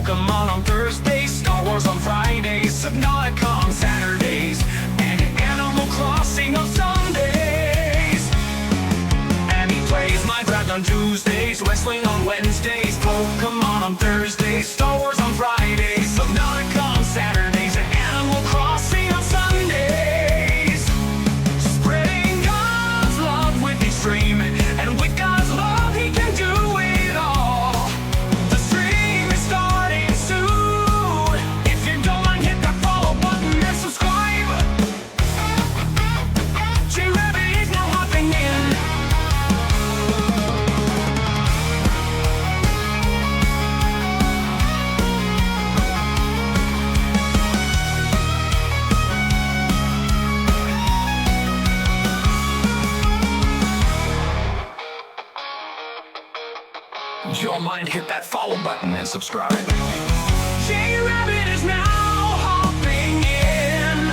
Pokemon on Thursdays, Star Wars on Fridays, Subnautica on Saturdays, and Animal Crossing on Sundays. And he plays Minecraft on Tuesdays, wrestling on Wednesdays, Pokemon on Thursdays, Star Wars on Fridays, Subnautica on Saturdays, and Animal Crossing on Sundays. Spreading God's love with each stream, and with God's love he can do it all. The stream is starting soon. If you don't mind, hit that follow button and subscribe. J-Rabbit is now hopping in. If you don't mind, hit that follow button and subscribe. J-Rabbit is now hopping in.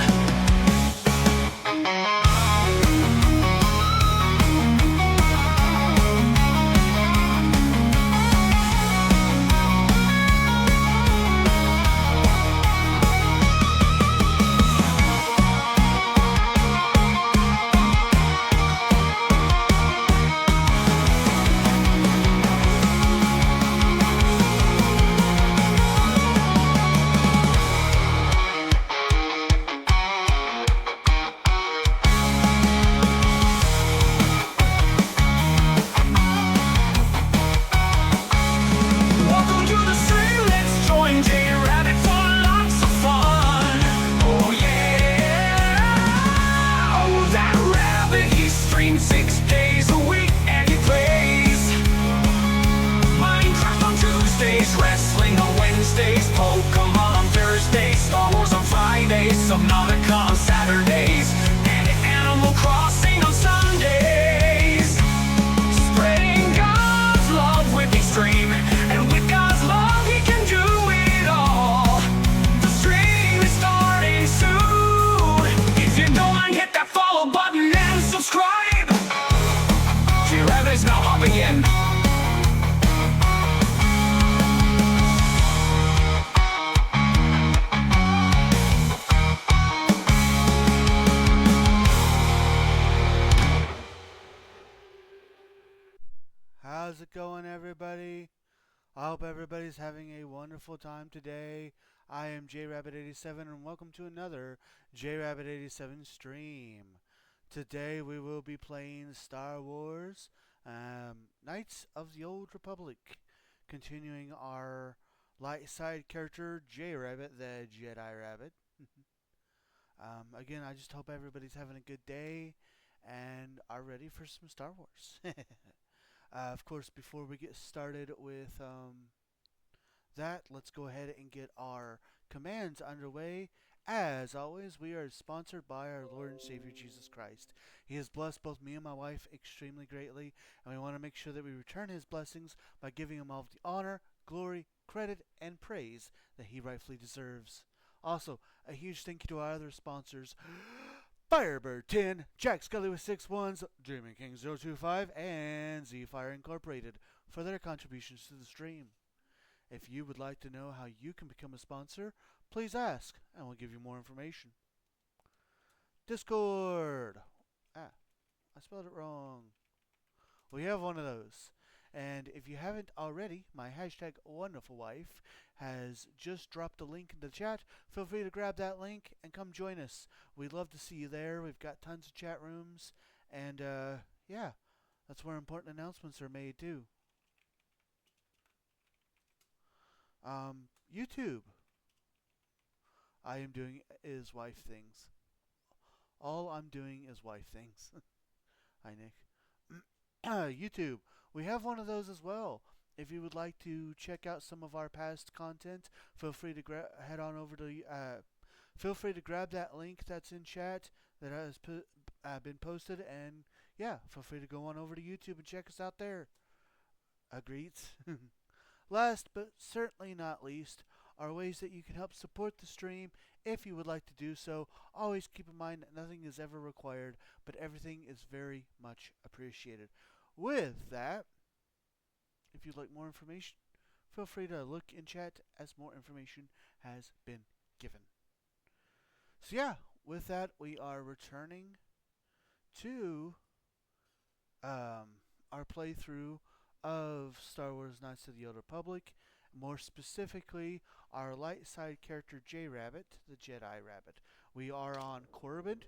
Welcome to the stream, let's join J-Rabbit for lots of fun. Oh yeah! Oh, that rabbit, he streams 6 days a week and he plays Minecraft on Tuesdays, wrestling on Wednesdays, Pokemon on Thursdays, Star Wars on Fridays, Subnautica on Saturdays, and Animal Crossing on Sundays. Spreading God's love with each stream, and with God's love he can do it all. The stream is starting soon. If you don't mind, hit that follow button and subscribe. J-Rabbit is now hopping in. How's it going, everybody? I hope everybody's having a wonderful time today. I am JRabbit87 and welcome to another JRabbit87 stream. Today we will be playing Star Wars Knights of the Old Republic, continuing our light side character JRabbit, the Jedi Rabbit. Again, I just hope everybody's having a good day and are ready for some Star Wars. Of course, before we get started with that, let's go ahead and get our commands underway. As always, we are sponsored by our Lord and Savior Jesus Christ. He has blessed both me and my wife extremely greatly, and we want to make sure that we return His blessings by giving Him all of the honor, glory, credit, and praise that He rightfully deserves. Also, a huge thank you to our other sponsors, Firebird 10, Jack Scully with 6 ones, Dreaming King 025, and Z-Fire Incorporated for their contributions to the stream. If you would like to know how you can become a sponsor, please ask, and we'll give you more information. Discord. I spelled it wrong. We have one of those. And if you haven't already, my hashtag wonderful wife has just dropped a link in the chat. Feel free to grab that link and come join us. We'd love to see you there. We've got tons of chat rooms. And yeah, that's where important announcements are made too. YouTube. I am doing is wife things. All I'm doing is wife things. Hi, Nick. YouTube. We have one of those as well. If you would like to check out some of our past content, feel free to head on over to. Feel free to grab that link that's in chat that has been posted, and yeah, feel free to go on over to YouTube and check us out there. Agreed. Last but certainly not least are ways that you can help support the stream if you would like to do so. Always keep in mind that nothing is ever required, but everything is very much appreciated. With that, if you'd like more information, feel free to look in chat as more information has been given. So yeah, with that, we are returning to our playthrough of Star Wars Knights of the Old Republic. More specifically, our light side character J-Rabbit, the Jedi Rabbit. We are on Korriban.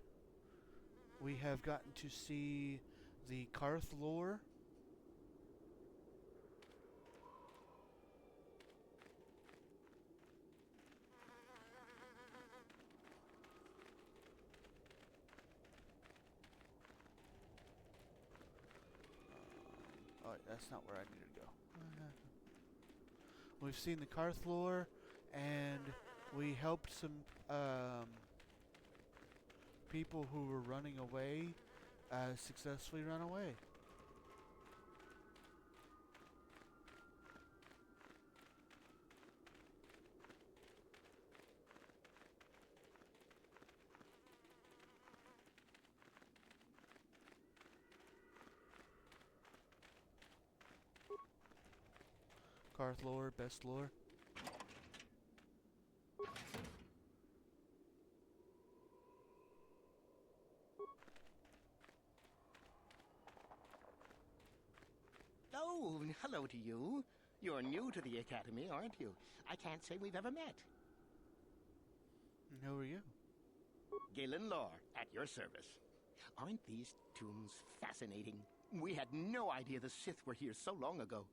We have gotten to see the Karth lore. Oh, that's not where I needed to go. We've seen the Karth lore, and we helped some people who were running away successfully run away. Karth lore, best lore. Oh, hello to you. You're new to the Academy, aren't you? I can't say we've ever met. And who are you? Galen Lore, at your service. Aren't these tombs fascinating? We had no idea the Sith were here so long ago.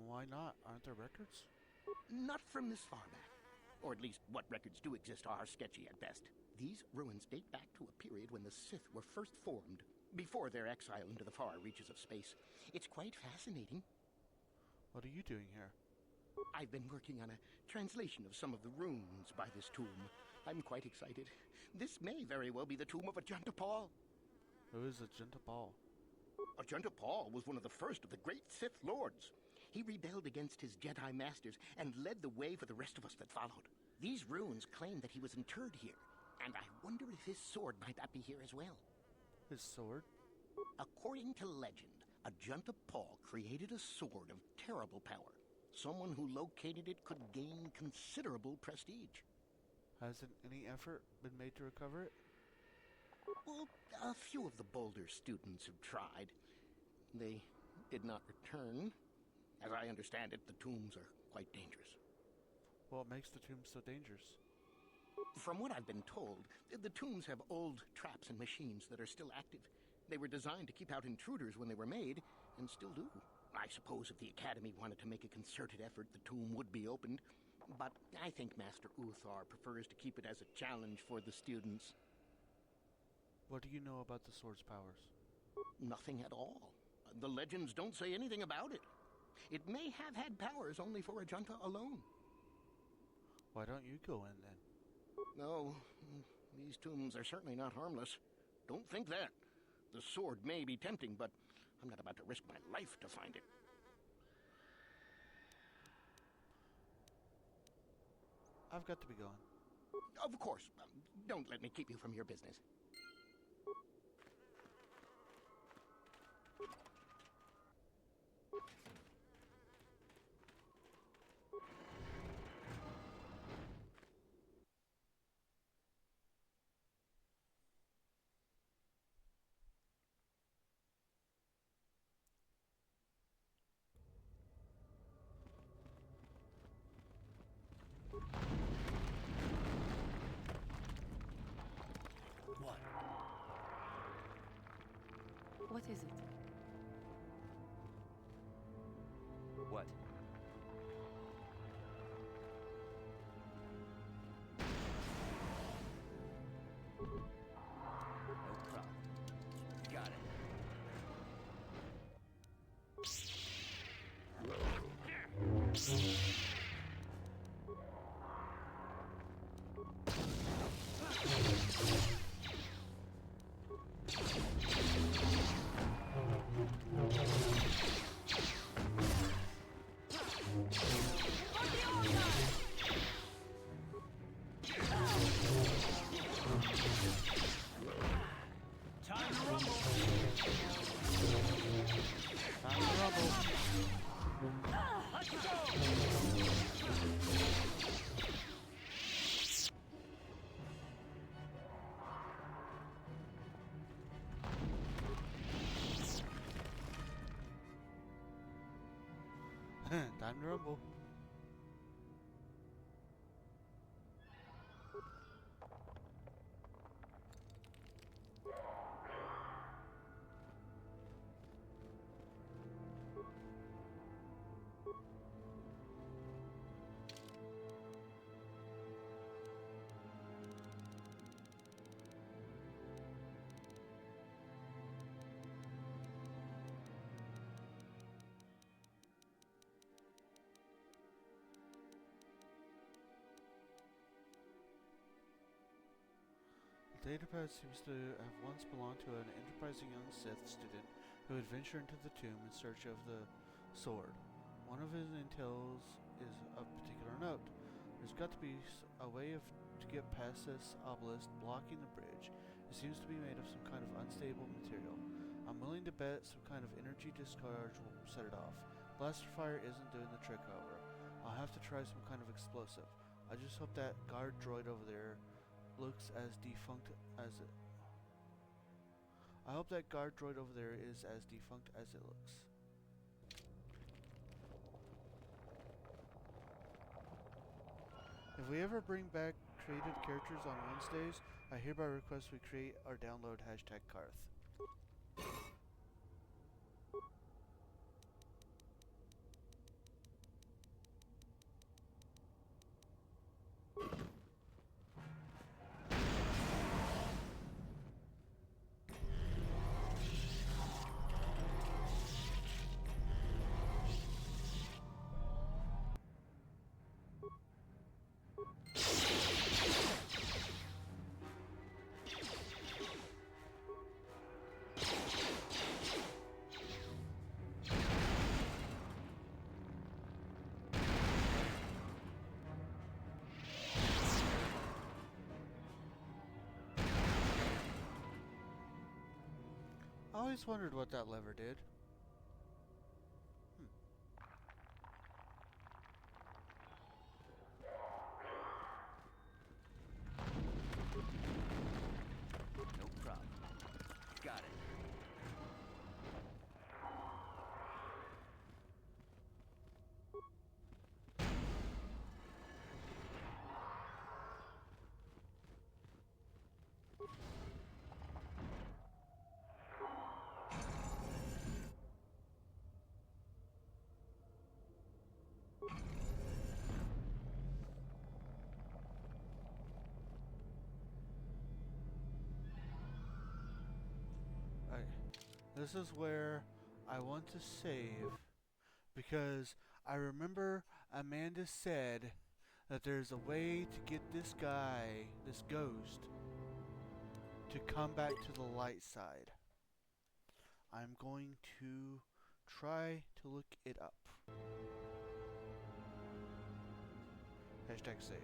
Why not? Aren't there records? Not from this far back. Or at least what records do exist are sketchy at best. These ruins date back to a period when the Sith were first formed, before their exile into the far reaches of space. It's quite fascinating. What are you doing here? I've been working on a translation of some of the runes by this tomb. I'm quite excited. This may very well be the tomb of Ajunta Pall. Who is Ajunta Pall? Ajunta Pall was one of the first of the great Sith Lords. He rebelled against his Jedi masters and led the way for the rest of us that followed. These runes claim that he was interred here, and I wonder if his sword might not be here as well. His sword? According to legend, Ajunta Pall created a sword of terrible power. Someone who located it could gain considerable prestige. Hasn't any effort been made to recover it? Well, a few of the Boulder students have tried. They did not return. As I understand it, the tombs are quite dangerous. What makes the tombs so dangerous? From what I've been told, the tombs have old traps and machines that are still active. They were designed to keep out intruders when they were made, and still do. I suppose if the Academy wanted to make a concerted effort, the tomb would be opened. But I think Master Uthar prefers to keep it as a challenge for the students. What do you know about the sword's powers? Nothing at all. The legends don't say anything about it. It may have had powers only for Ajunta alone. Why don't you go in then? No, these tombs are certainly not harmless. Don't think that. The sword may be tempting, but I'm not about to risk my life to find it. I've got to be going. Of course. Don't let me keep you from your business. What is it? What? No problem. Got it. Time to rumble. Time to rumble. Let's go. Time to rumble. The datapad seems to have once belonged to an enterprising young Sith student who would venture into the tomb in search of the sword. One of his intels is of particular note. There's got to be a way to get past this obelisk blocking the bridge. It seems to be made of some kind of unstable material. I'm willing to bet some kind of energy discharge will set it off. Blaster fire isn't doing the trick, however. I'll have to try some kind of explosive. I just hope that guard droid over there looks as defunct as it. I hope that guard droid over there is as defunct as it looks. If we ever bring back created characters on Wednesdays, I hereby request we create or download #Karth. I always wondered what that lever did. No problem. Got it. Okay. This is where I want to save because I remember Amanda said that there's a way to get this guy, this ghost, to come back to the light side. I'm going to try to look it up. #save.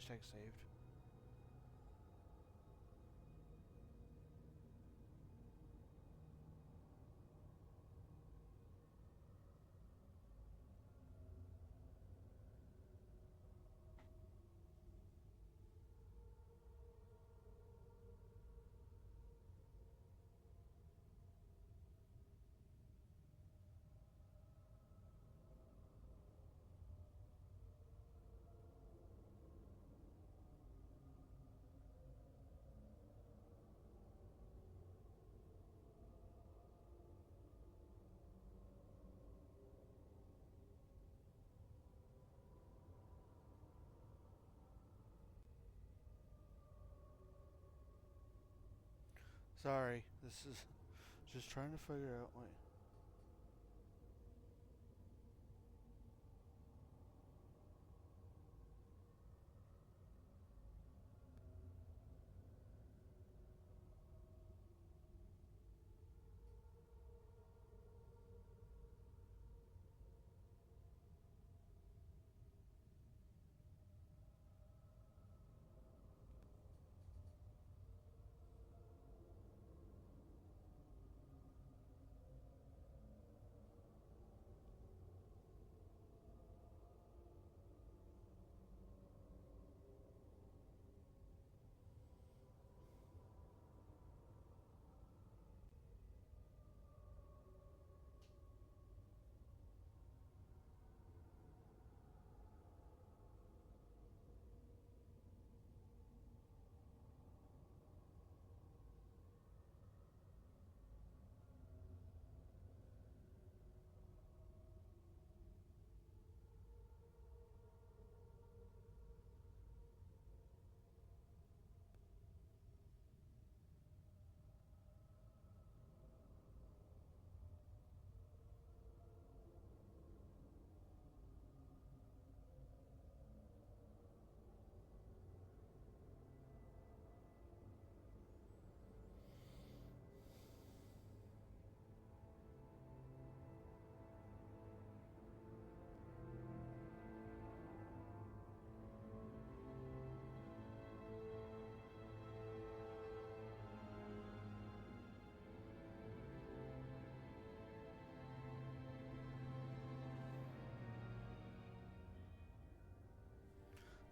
#saved. Sorry, this is just trying to figure out. Wait.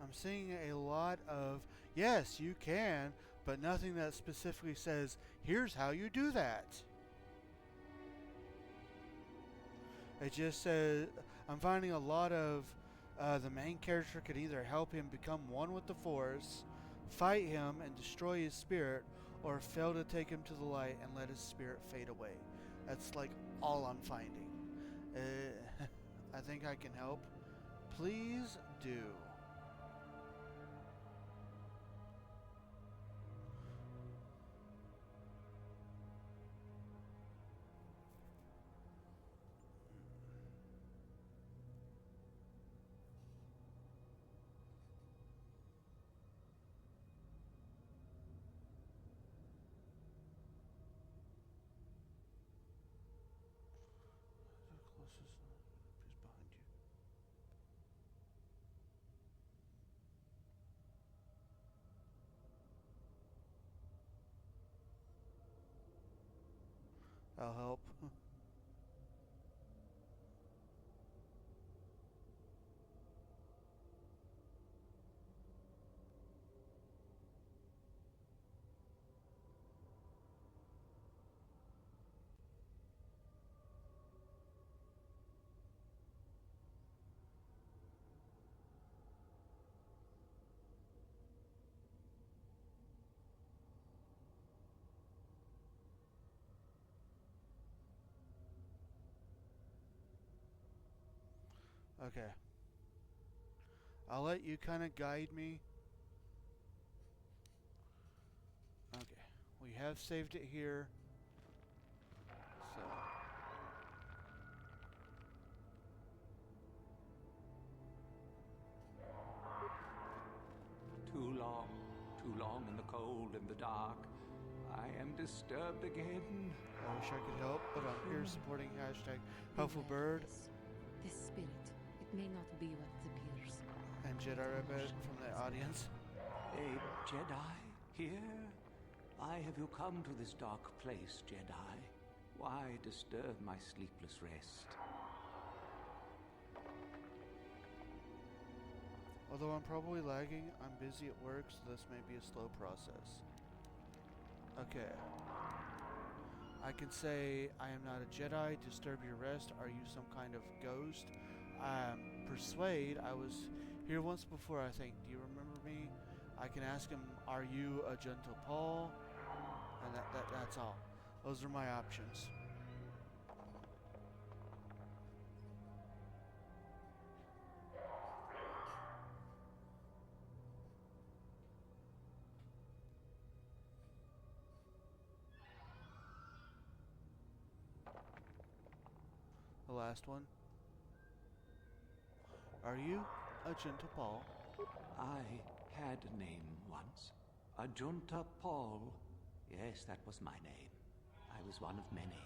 I'm seeing a lot of, yes, you can, but nothing that specifically says, here's how you do that. It just says, I'm finding a lot of the main character could either help him become one with the Force, fight him and destroy his spirit, or fail to take him to the light and let his spirit fade away. That's like all I'm finding. I think I can help. Please do. I'll help. Okay. I'll let you kind of guide me. Okay. We have saved it here. So. Too long in the cold and the dark. I am disturbed again. I wish I could help, but I'm here supporting hashtag Helpful Bird This spirit, it may not be what it appears. and Jedi Rabbit from the audience. A Jedi here? Why have you come to this dark place, Jedi? Why disturb my sleepless rest? Although I'm probably lagging, I'm busy at work, so this may be a slow process. Okay. I can say, I am not a Jedi, disturb your rest, are you some kind of ghost? Persuade, I was here once before, I think. Do you remember me? I can ask him, are you a gentle Paul? And that's all. Those are my options. the last one. Are you Ajunta Paul? I had a name once. Ajunta Paul. Yes, that was my name. I was one of many.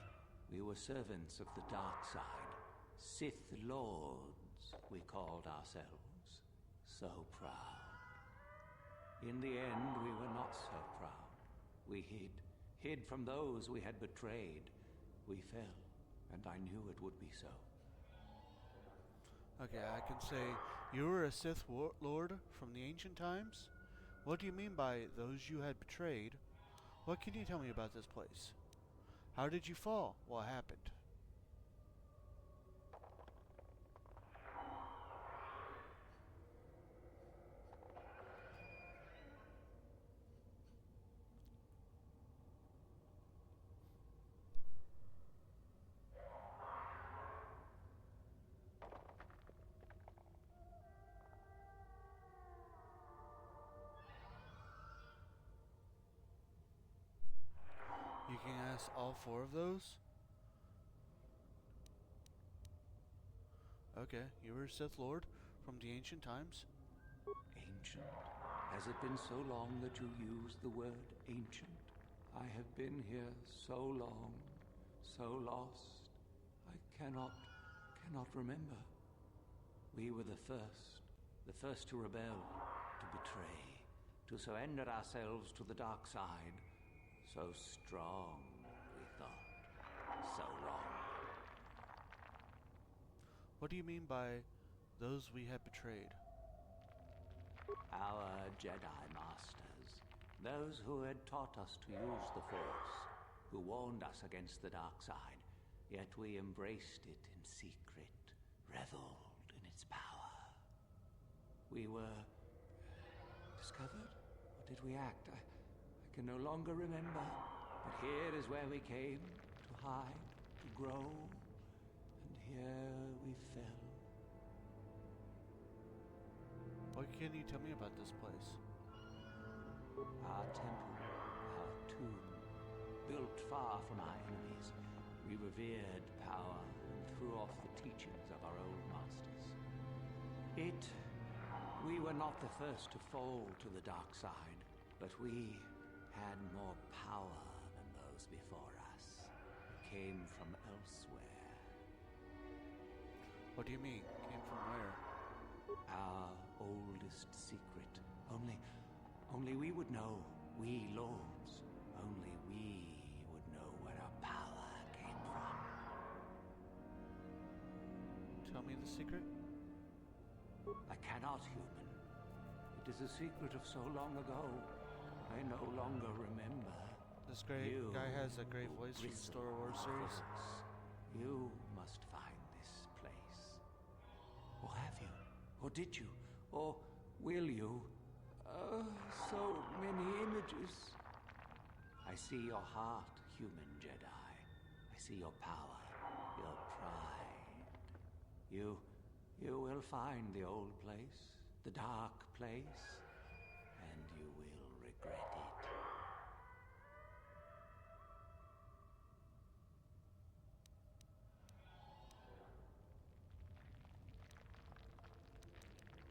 We were servants of the dark side. Sith Lords, we called ourselves. So proud. In the end, we were not so proud. We hid from those we had betrayed. We fell, and I knew it would be so. Okay, I can say you were a Sith Lord from the ancient times? What do you mean by those you had betrayed? What can you tell me about this place? How did you fall? What happened? You can ask all four of those? Okay, you were a Sith Lord from the ancient times? Ancient? Has it been so long that you use the word ancient? I have been here so long, so lost. I cannot remember. We were the first to rebel, to betray, to surrender ourselves to the dark side. So strong, we thought. So long. What do you mean by those we had betrayed? Our Jedi Masters, those who had taught us to use the Force, who warned us against the dark side, yet we embraced it in secret, reveled in its power. We were discovered? Or did we act? I can no longer remember, but here is where we came, to hide, to grow, and here we fell. What can you tell me about this place? Our temple, our tomb, built far from our enemies, we revered power and threw off the teachings of our old masters. We were not the first to fall to the dark side, but we had more power than those before us. We came from elsewhere. What do you mean? Came from where? Our oldest secret. Only we would know. We lords. Only we would know where our power came from. Tell me the secret? I cannot, human. It is a secret of so long ago. I no longer remember. This great You guy has a great voice from the bristle Star Wars series. force. You must find this place. Or have you? Or did you? Or will you? So many images. I see your heart, human Jedi. I see your power, your pride. You will find the old place, the dark place, and you will regret it.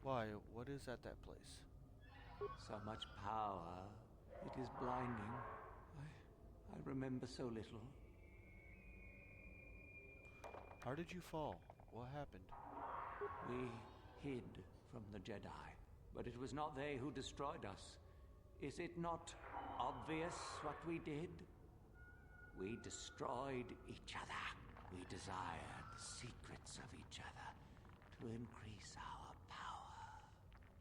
Why? What is at that place? So much power, it is blinding. I remember so little. How did you fall? What happened? We hid from the Jedi, but it was not they who destroyed us. Is it not obvious what we did? We destroyed each other. We desired the secrets of each other to increase our power.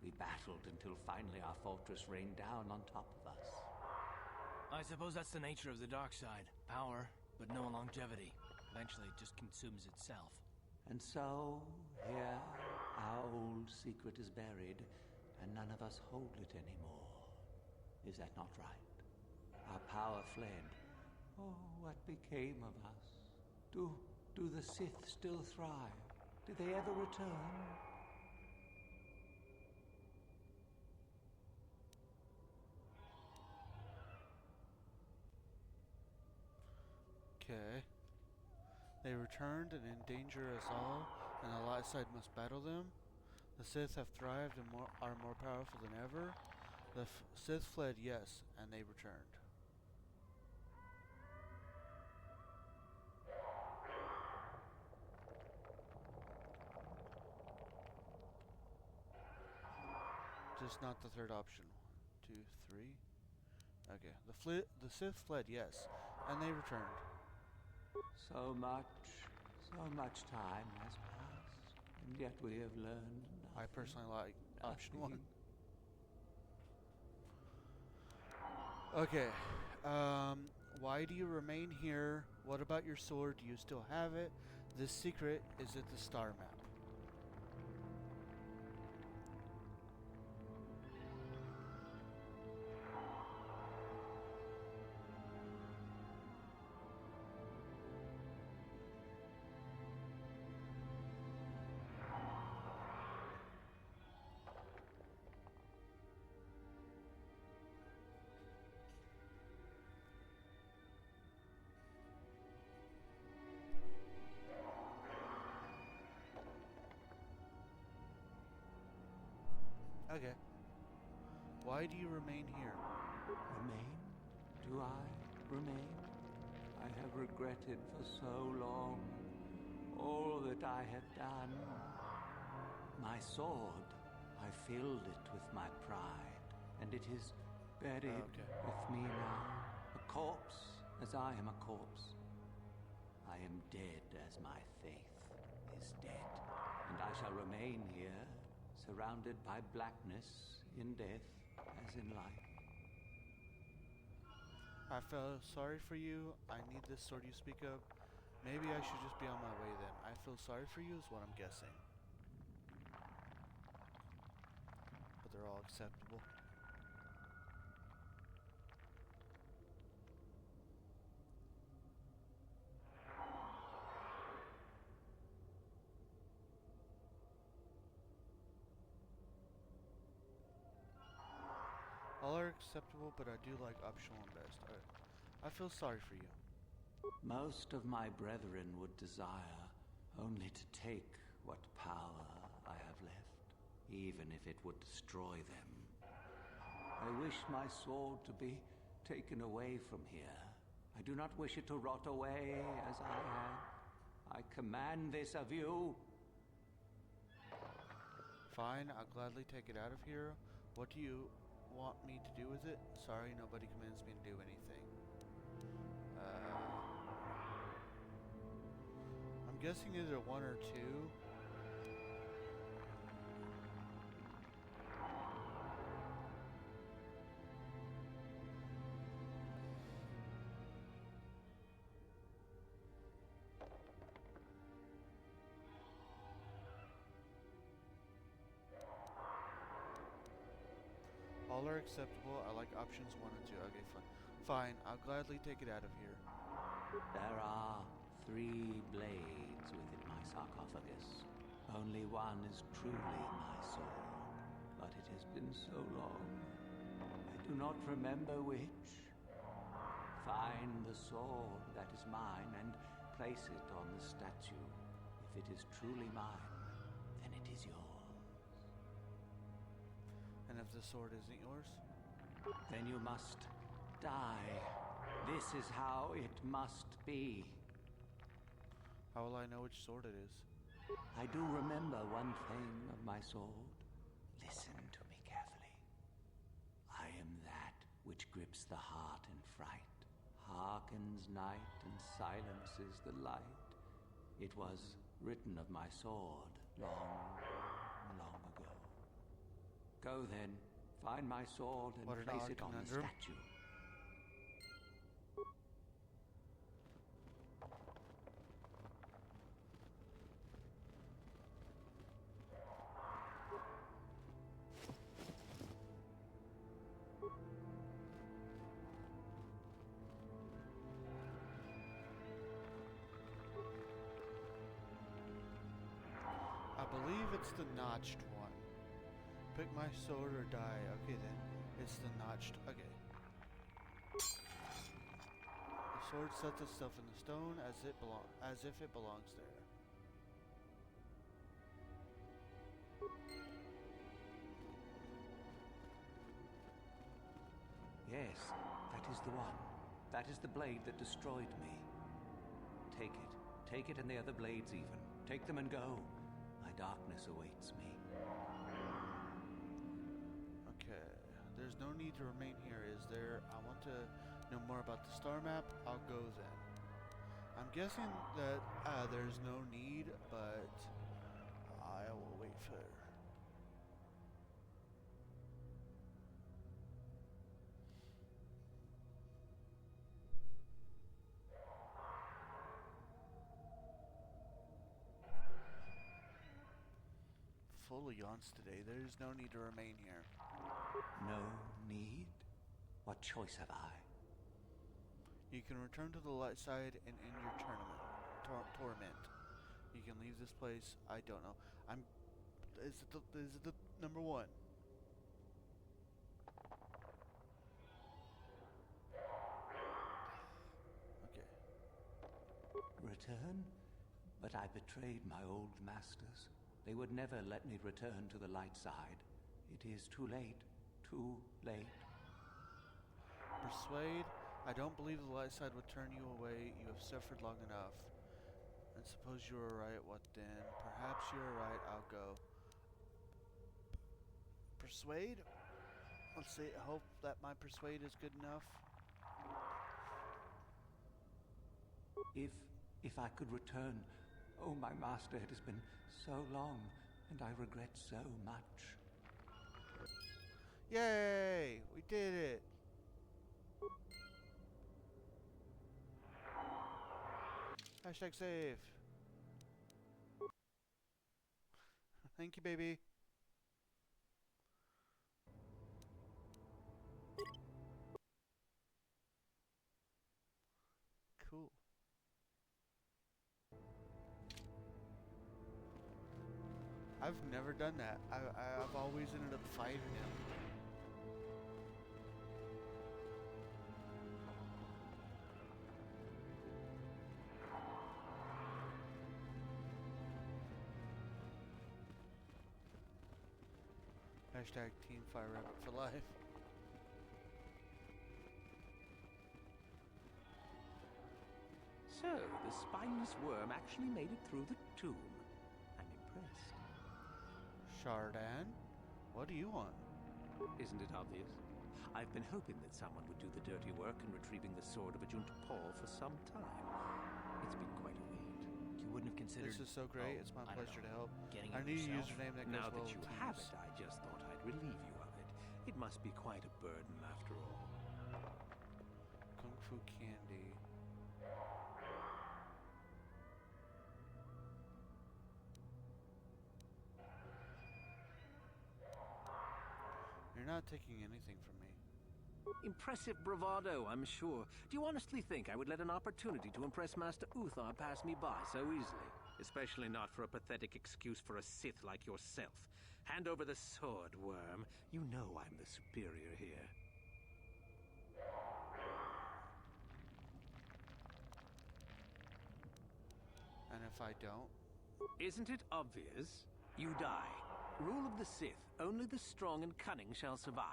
We battled until finally our fortress rained down on top of us. I suppose that's the nature of the dark side. Power, but no longevity. Eventually it just consumes itself. And so, here, our old secret is buried, and none of us hold it anymore. Is that not right? Our power fled. Oh, what became of us? Do the Sith still thrive? Did they ever return? Okay. They returned and endanger us all, and the light side must battle them. The Sith have thrived and are more powerful than ever. The Sith fled, yes, and they returned. Just not the third option. 1, 2, 3. Okay. The Sith fled, yes, and they returned. So much time has passed, and yet we have learned I nothing. personally like option Nothing. 1. Okay. Why do you remain here? What about your sword? Do you still have it? This secret is at the star map. Okay. Why do you remain here? Remain? Do I remain? I have regretted for so long all that I have done. My sword, I filled it with my pride, and it is buried with me now, a corpse as I am a corpse. I am dead as my faith is dead, and I shall remain here, surrounded by blackness in death as in life. I feel sorry for you. I need this sword you speak of. Maybe I should just be on my way then. I feel sorry for you is what I'm guessing. But they're all acceptable. All are acceptable, but I do like option 1 best. I feel sorry for you. Most of my brethren would desire only to take what power I have left, even if it would destroy them. I wish my sword to be taken away from here. I do not wish it to rot away as I had. I command this of you. Fine, I'll gladly take it out of here. What do you want me to do with it? Sorry, nobody commands me to do anything. I'm guessing either 1 or 2. All are acceptable. I like options 1 and 2. Okay, fine. Fine, I'll gladly take it out of here. There are 3 blades within my sarcophagus. Only one is truly my sword, but it has been so long. I do not remember which. Find the sword that is mine and place it on the statue. If it is truly mine, then it is yours. And if the sword isn't yours? Then you must die. This is how it must be. How will I know which sword it is? I do remember one thing of my sword. Listen to me carefully. I am that which grips the heart in fright, hearkens night and silences the light. It was written of my sword long, long ago. Go then, find my sword and What an place odd it on the conundrum. statue. I believe it's the notched one. Pick my sword or die. Okay then. It's the notched. Okay. The Sword sets itself in the stone as if it belongs there. Yes, that is the one. That is the blade that destroyed me. Take it. Take it and the other blades even. Take them and go. My darkness awaits me. Okay, there's no need to remain here, is there? I want to know more about the star map. I'll go then. I'm guessing that there's no need, but I will wait for her. Full of yawns today. There's no need to remain here. No need? What choice have I? You can return to the light side and end your torment. You can leave this place. I don't know. Is it the number one? Okay. Return? But I betrayed my old masters. They would never let me return to the light side. It is too late. Too late. Persuade. I don't believe the light side would turn you away. You have suffered long enough. And suppose you are right. What then? Perhaps you are right. I'll go. Persuade? Let's see. I hope that my persuade is good enough. If I could return. Oh, my master, it has been so long, and I regret so much. Yay! We did it! Hashtag save. Thank you, baby. Cool. I've never done that. I've always ended up fighting him. Hashtag Team Fire Rabbit for life. So, the spineless worm actually made it through the tomb. I'm impressed. Shardan, what do you want? Isn't it obvious? I've been hoping that someone would do the dirty work in retrieving the sword of Ajunta Paul for some time. It's been quite a wait. You wouldn't have considered... This is so great. It's my I don't pleasure to know, help. getting I it need a yourself? username that goes Now well that you with have Teams. it, I just thought I'd relieve you of it. It must be quite a burden after all. Kung Fu Candy. You're not taking anything from me. Impressive bravado, I'm sure. Do you honestly think I would let an opportunity to impress Master Uthar pass me by so easily? Especially not for a pathetic excuse for a Sith like yourself. Hand over the sword, worm. You know I'm the superior here. And if I don't? Isn't it obvious? You die. Rule of the Sith. Only the strong and cunning shall survive.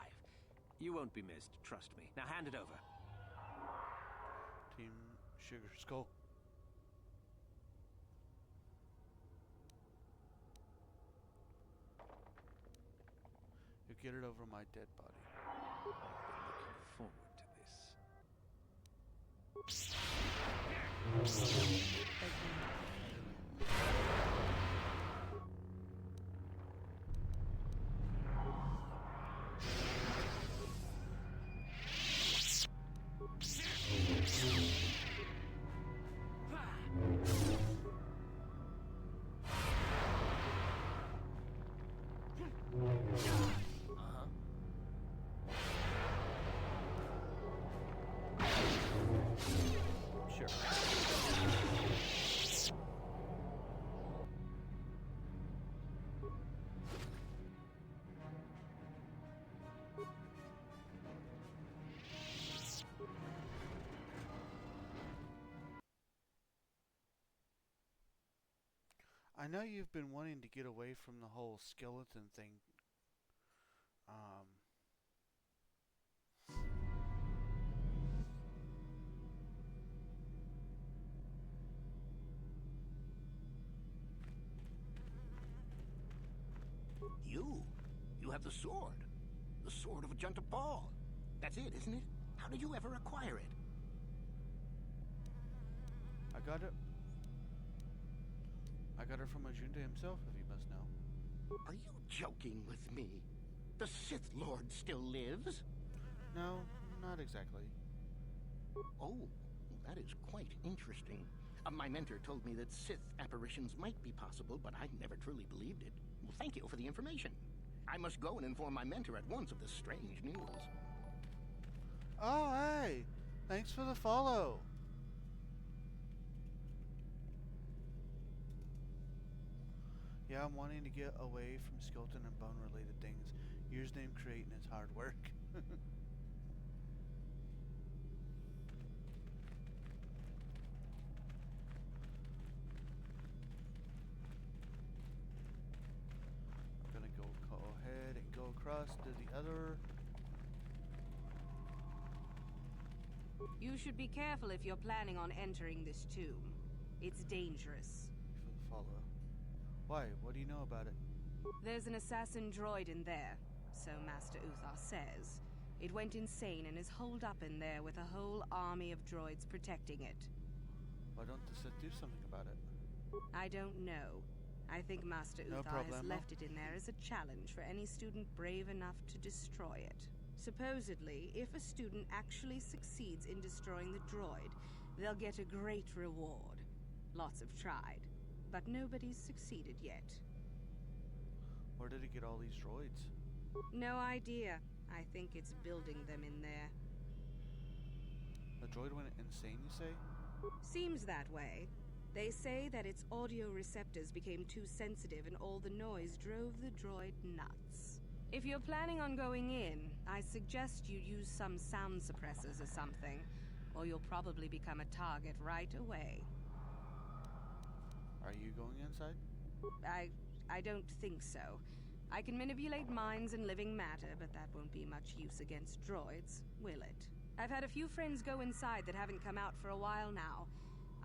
You won't be missed, trust me. Now hand it over. Team Sugar Skull. You get it over my dead body. I've been looking forward to this. I know you've been wanting to get away from the whole skeleton thing. You have the sword. The sword of Ajunta Paul. That's it, isn't it? How did you ever acquire it? I got it from Ajunta himself, if you must know. Are you joking with me? The Sith Lord still lives? No, not exactly. Oh, that is quite interesting. My mentor told me that Sith apparitions might be possible, but I never truly believed it. Well, thank you for the information. I must go and inform my mentor at once of this strange news. Oh, hey! Thanks for the follow. Yeah, I'm wanting to get away from skeleton and bone related things. Years name creating is hard work. I'm gonna go ahead and go across to the other. You should be careful if you're planning on entering this tomb. It's dangerous. For the follow. Why? What do you know about it? There's an assassin droid in there, so Master Uthar says. It went insane and is holed up in there with a whole army of droids protecting it. Why don't the Sith do something about it? I don't know. I think Master No Uthar has problemo. left it in there as a challenge for any student brave enough to destroy it. Supposedly, if a student actually succeeds in destroying the droid, they'll get a great reward. Lots have tried, but nobody's succeeded yet. Where did it get all these droids? No idea. I think it's building them in there. The droid went insane, you say? Seems that way. They say that its audio receptors became too sensitive and all the noise drove the droid nuts. If you're planning on going in, I suggest you use some sound suppressors or something, or you'll probably become a target right away. Are you going inside? I don't think so. I can manipulate minds and living matter, but that won't be much use against droids, will it? I've had a few friends go inside that haven't come out for a while now.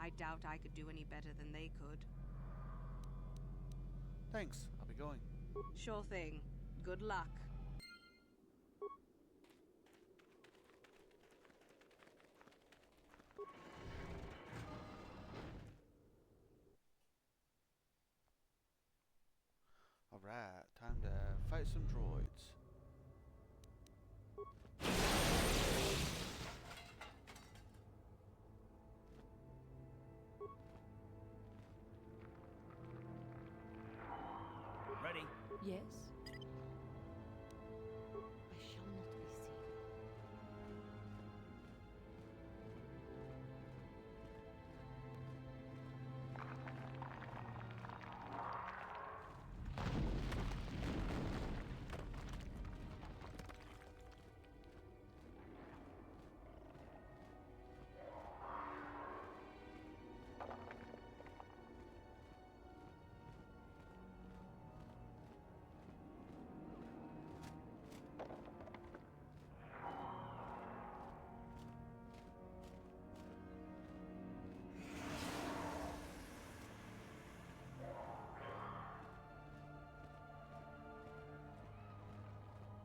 I doubt I could do any better than they could. Thanks, I'll be going. Sure thing. Good luck. Alright, time to fight some droids. Ready? Yes? I shall not be seen.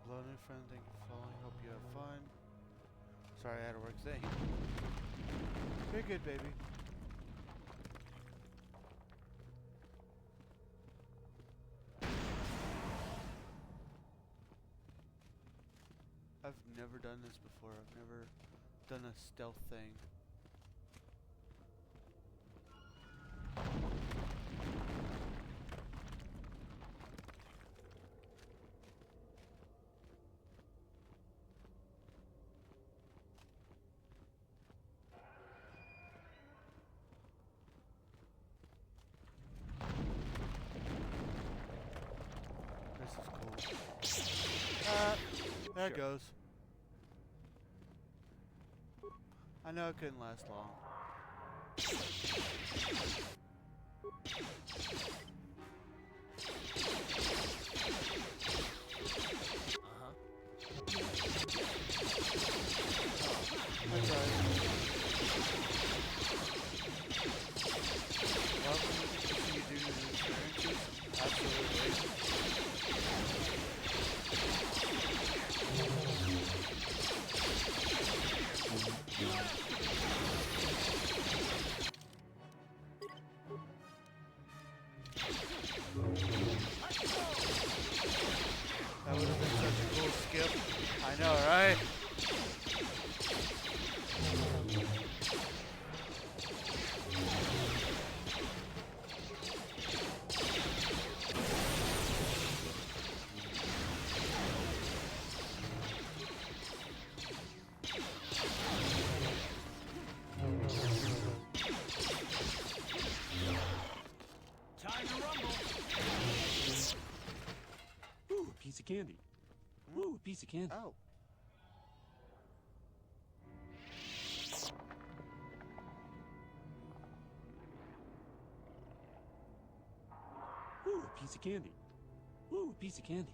Hello, new friend. Thank you for following. Hope you have fun. Sorry, I had to work today. You're good, baby. I've never done this before. I've never done a stealth thing. This is cool. There it goes. I know it couldn't last long. That's alright. Well, if you do the experiences, absolutely. That would have been such a cool skip. I know, right? Time to rumble. Ooh, a piece of candy. Ooh, a piece of candy. Oh. Ooh, a piece of candy. Ooh, a piece of candy.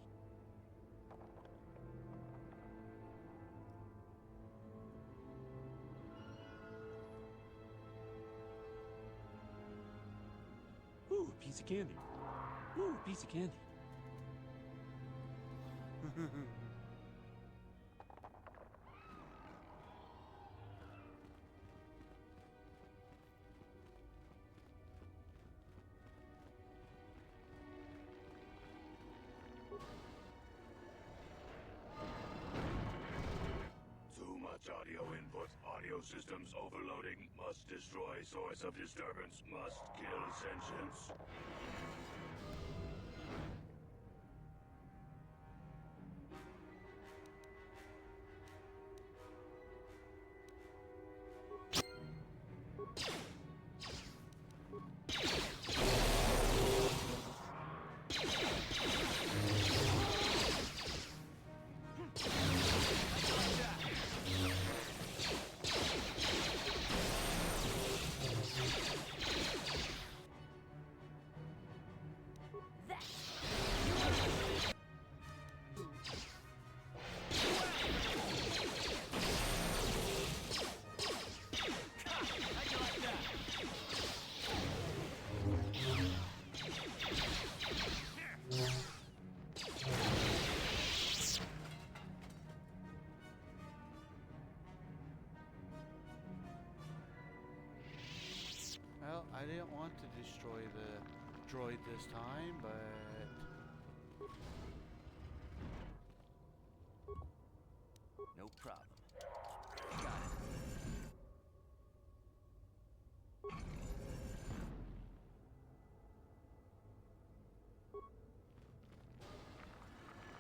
Ooh, a piece of candy. Ooh, a piece of candy. Too much audio input. Audio systems overloading. Must destroy source of disturbance. Must kill sentience. Well, I didn't want to destroy the droid this time, but... No problem. Got it.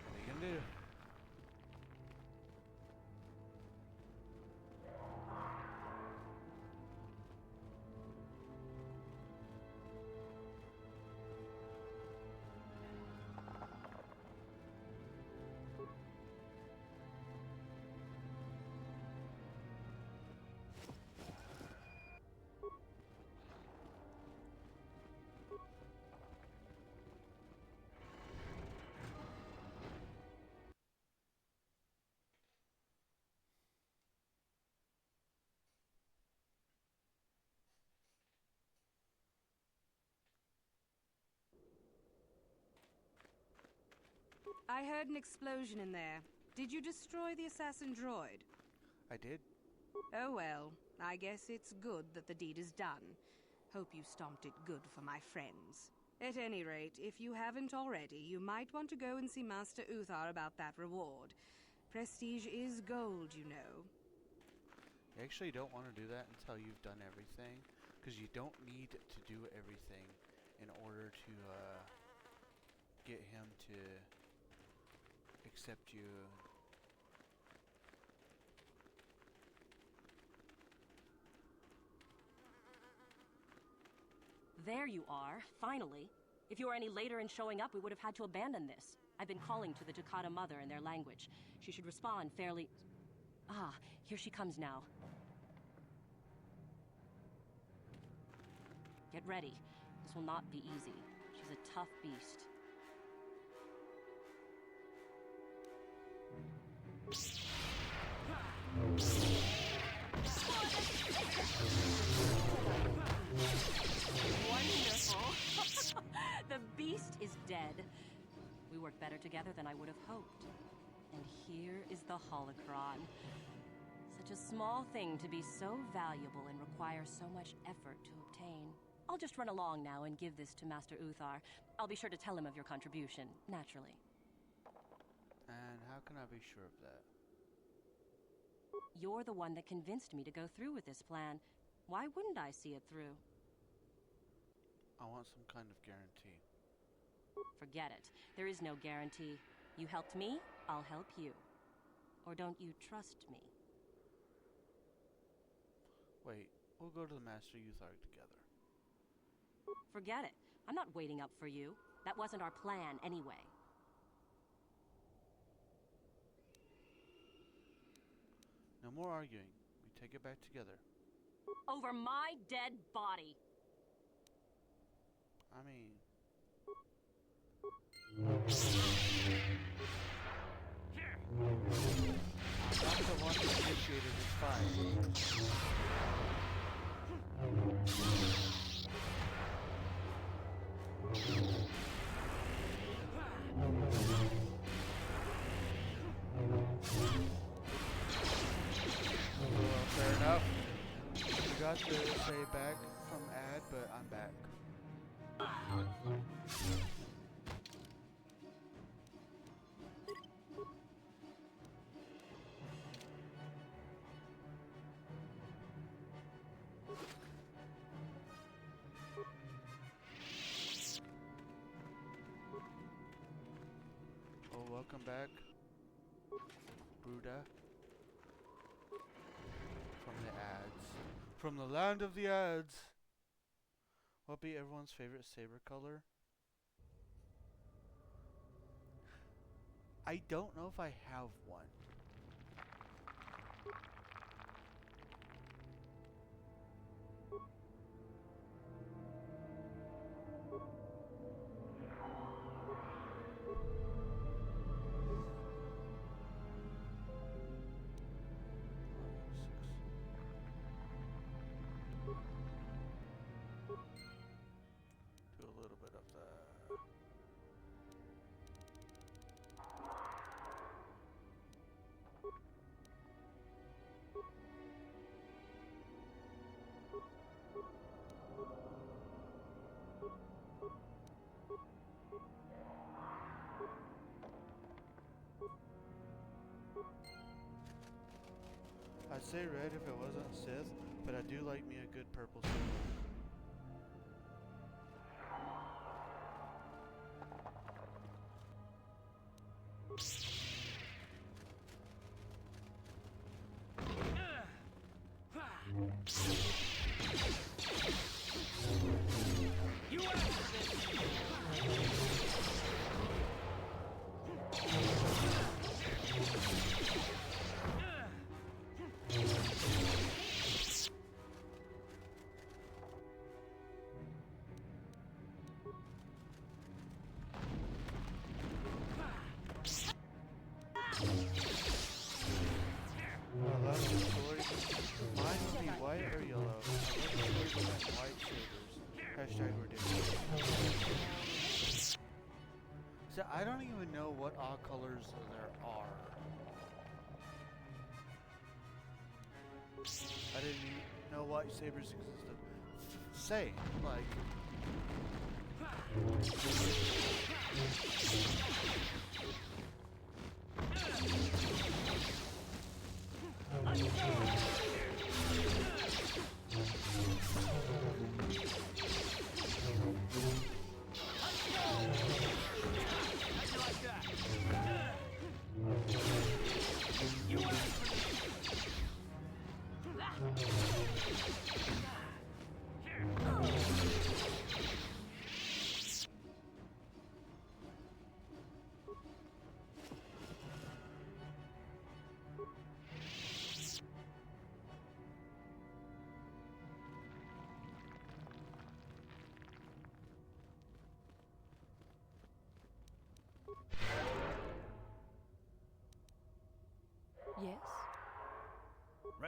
What are you gonna do? I heard an explosion in there. Did you destroy the assassin droid? I did. Oh well, I guess it's good that the deed is done. Hope you stomped it good for my friends. At any rate, if you haven't already, you might want to go and see Master Uthar about that reward. Prestige is gold, you know. You actually don't want to do that until you've done everything, because you don't need to do everything in order to get him to accept you. There you are, finally. If you were any later in showing up, we would have had to abandon this. I've been calling to the Takata mother in their language. She should respond fairly... Ah, here she comes now. Get ready. This will not be easy. She's a tough beast. Wonderful. The beast is dead. We work better together than I would have hoped. And here is the holocron. Such a small thing to be so valuable and require so much effort to obtain. I'll just run along now and give this to Master Uthar. I'll be sure to tell him of your contribution, naturally. And how can I be sure of that? You're the one that convinced me to go through with this plan. Why wouldn't I see it through? I want some kind of guarantee. Forget it. There is no guarantee. You helped me, I'll help you. Or don't you trust me? Wait, we'll go to the Master Uthar together. Forget it. I'm not waiting up for you. That wasn't our plan anyway. No more arguing. We take it back together. Over my dead body. I mean... I'm not the one who initiated this fight. Well, fair enough. Forgot to say back from ad, but I'm back. Oh, welcome back, Bruda. From the ads. From the land of the ads. What be everyone's favorite saber color? I don't know if I have one. Do a little bit of the... I'd say red if it wasn't Sith, but I do like me a good purple saber. I love the story. Mine would be white or yellow. I love the story behind white sabers. Hashtag ridiculous. So I don't even know what all colors there are. I didn't even know white sabers existed. Say, like...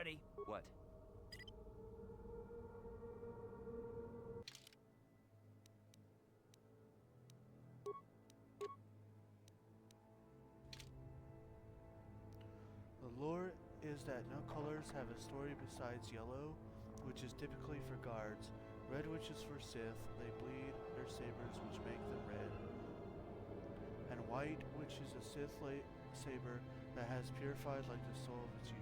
Ready? What? The lore is that no colors have a story besides yellow, which is typically for guards, red which is for Sith, they bleed their sabers which make them red, and white which is a Sith saber that has purified like the soul of its user.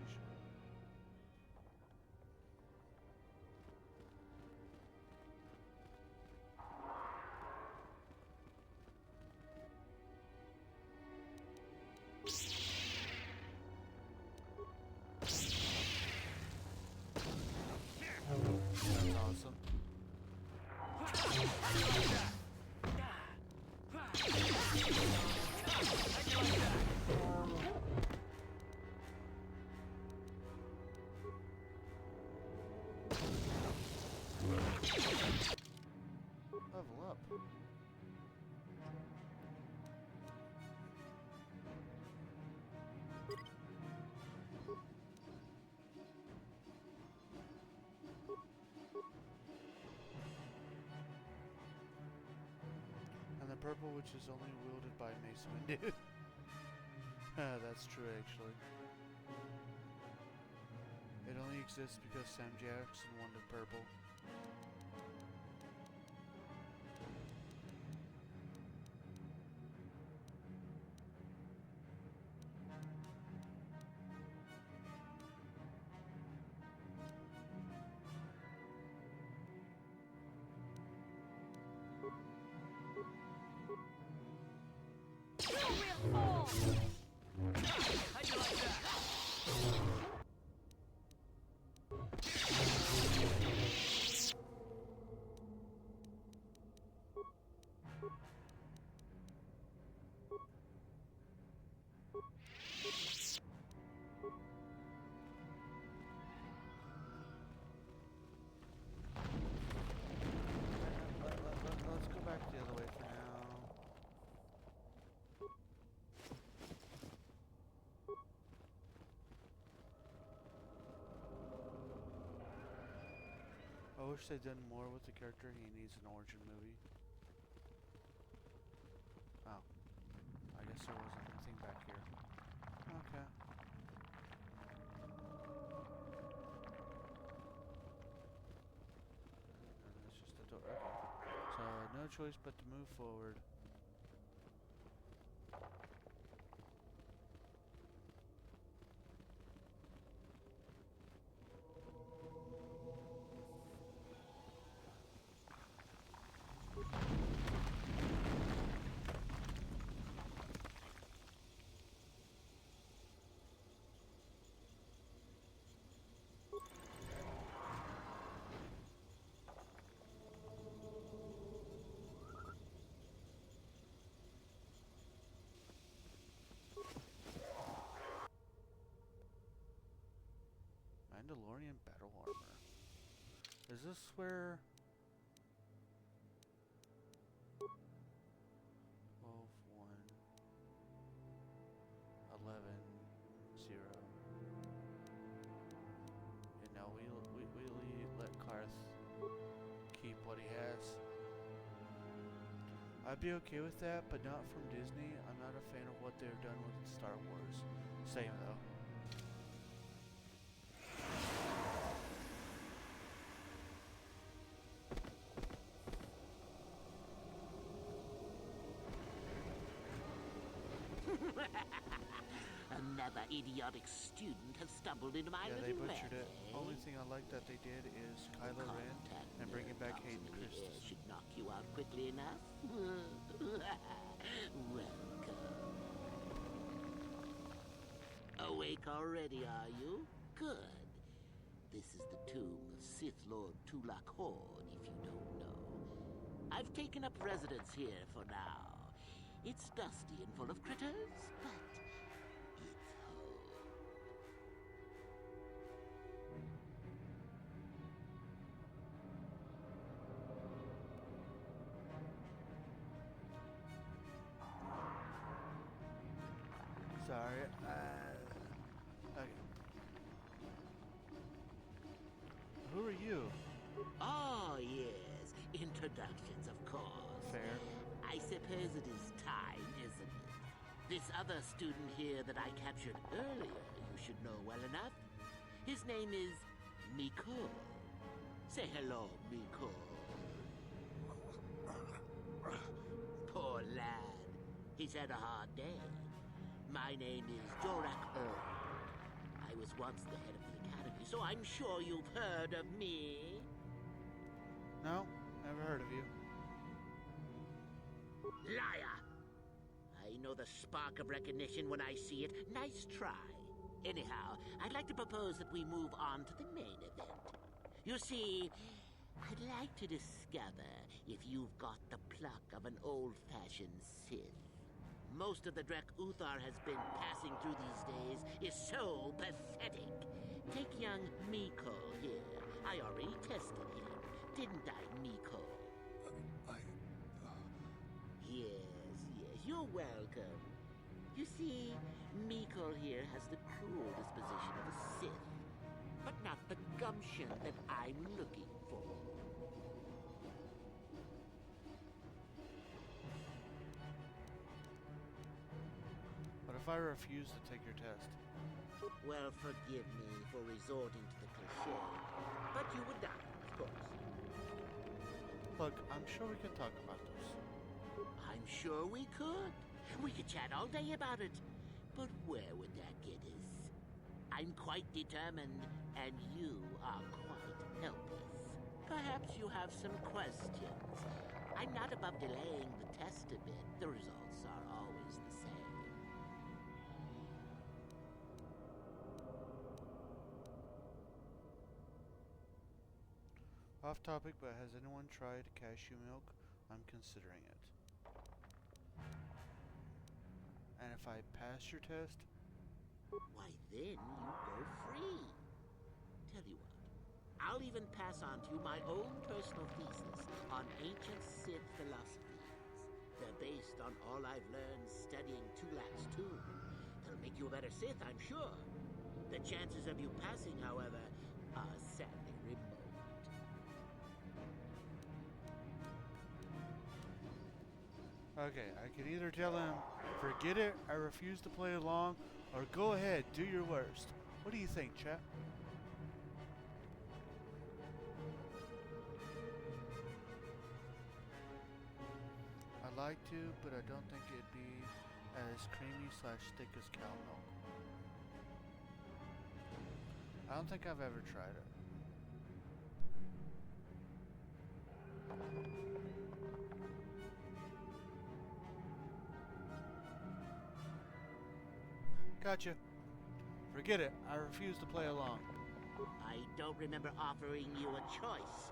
That's awesome. Level up. And the purple, which is only wielded by Mace Windu. That's true, actually. It only exists because Sam Jackson wanted purple. Let's go back the other way for now. I wish they'd done more with the character. He needs an origin movie. Oh. I guess there wasn't anything back here. Okay. And it's just a door. Okay. So, no choice but to move forward. Mandalorian battle armor. Is this where 12, 1, 11, 0. And now we let Karth keep what he has. I'd be okay with that, but not from Disney. I'm not a fan of what they've done with Star Wars. Same though. Another idiotic student has stumbled into my Yeah, they little butchered lab, it. eh? Only thing I like that they did is Kylo Ren and bringing back Hayden Christensen. Should knock you out quickly enough. Welcome. Awake already, are you? Good. This is the tomb of Sith Lord Tulak Horn, if you don't know. I've taken up residence here for now. It's dusty and full of critters, but it's home. Sorry. Okay. introductions, of course. Fair. I suppose it is time, isn't it? This other student here that I captured earlier, you should know well enough. His name is Miko. Say hello, Miko. Poor lad. He's had a hard day. My name is Jorak Earl. I was once the head of the academy, so I'm sure you've heard of me. No, never heard of you. Liar! I know the spark of recognition when I see it. Nice try. Anyhow, I'd like to propose that we move on to the main event. You see, I'd like to discover if you've got the pluck of an old-fashioned Sith. Most of the Drek Uthar has been passing through these days is so pathetic. Take young Miko here. I already tested him, didn't I, Miko? Yes, you're welcome. You see, Miko here has the cruel disposition of a Sith, but not the gumption that I'm looking for. What if I refuse to take your test? Well, forgive me for resorting to the cliché, but you would die, of course. Look, I'm sure we can talk about this. I'm sure we could. We could chat all day about it. But where would that get us? I'm quite determined, and you are quite helpless. Perhaps you have some questions. I'm not above delaying the test a bit. The results are always the same. Off topic, but has anyone tried cashew milk? I'm considering it. And if I pass your test, Why, then you go free. Tell you what, I'll even pass on to you my own personal thesis on ancient Sith philosophies. They're based on all I've learned studying Tulak's tomb. They'll make you a better Sith, I'm sure. The chances of you passing, however, are sadly remote. okay, I can either tell him, forget it, I refuse to play along, or go ahead, do your worst. What do you think, chat? I'd like to, but I don't think it'd be as creamy / thick as cow milk. I don't think I've ever tried it. Gotcha. Forget it. I refuse to play along. I don't remember offering you a choice.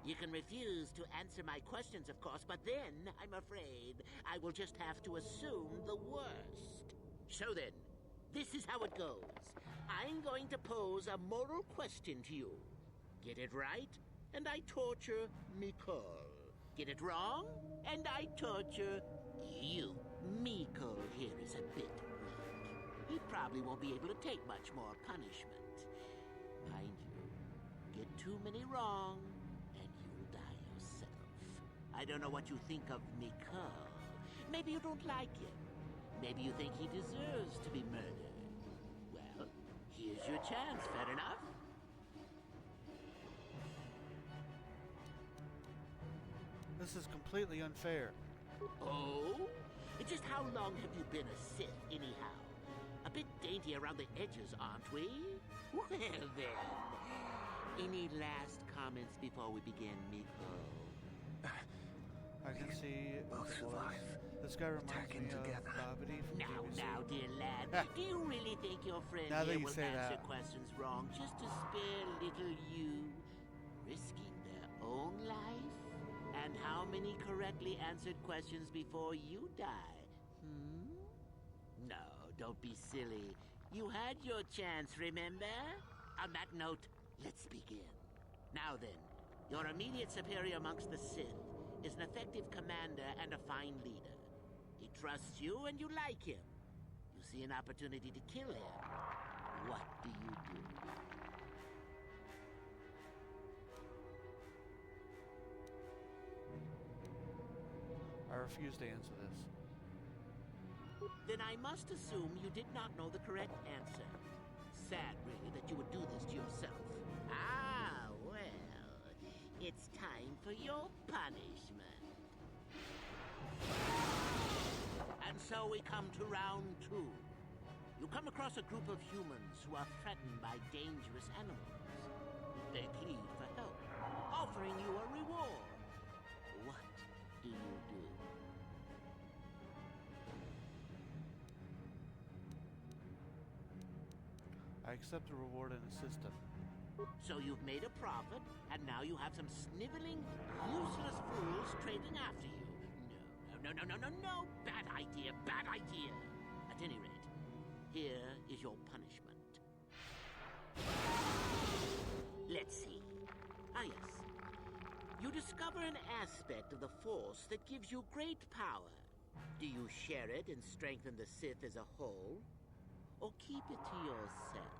You can refuse to answer my questions, of course, but then, I'm afraid, I will just have to assume the worst. So then, this is how it goes. I'm going to pose a moral question to you. Get it right, and I torture Miko. Get it wrong, and I torture you. Miko here is a bit weak. He probably won't be able to take much more punishment. Mind you, get too many wrong, and you'll die yourself. I don't know what you think of Miko. Maybe you don't like him. Maybe you think he deserves to be murdered. Well, here's your chance, fair enough? This is completely unfair. Oh? Just how long have you been a Sith, anyhow? A bit dainty around the edges, aren't we? Well, then. Any last comments before we begin, Miko? I can see both survive. This guy reminds Attacking me together. of Babidi from BBC. Now, dear lad, do you really think your friend Now that here you will say answer that. questions wrong just to spare little you, risking their own life? And how many correctly answered questions before you die? No, don't be silly. You had your chance, remember? On that note, let's begin. Now then, your immediate superior amongst the Sith is an effective commander and a fine leader. He trusts you and you like him. You see an opportunity to kill him. What do you do? refuse to answer this. Then I must assume you did not know the correct answer. Sad, really, that you would do this to yourself. Ah, well, it's time for your punishment. And so we come to round 2. You come across a group of humans who are threatened by dangerous animals. They plead for help, offering you a reward. What do you do? I accept the reward and assist them. So you've made a profit, and now you have some sniveling, useless fools trading after you. No. Bad idea, bad idea. At any rate, here is your punishment. Let's see. Ah, yes. You discover an aspect of the Force that gives you great power. Do you share it and strengthen the Sith as a whole? Or keep it to yourself?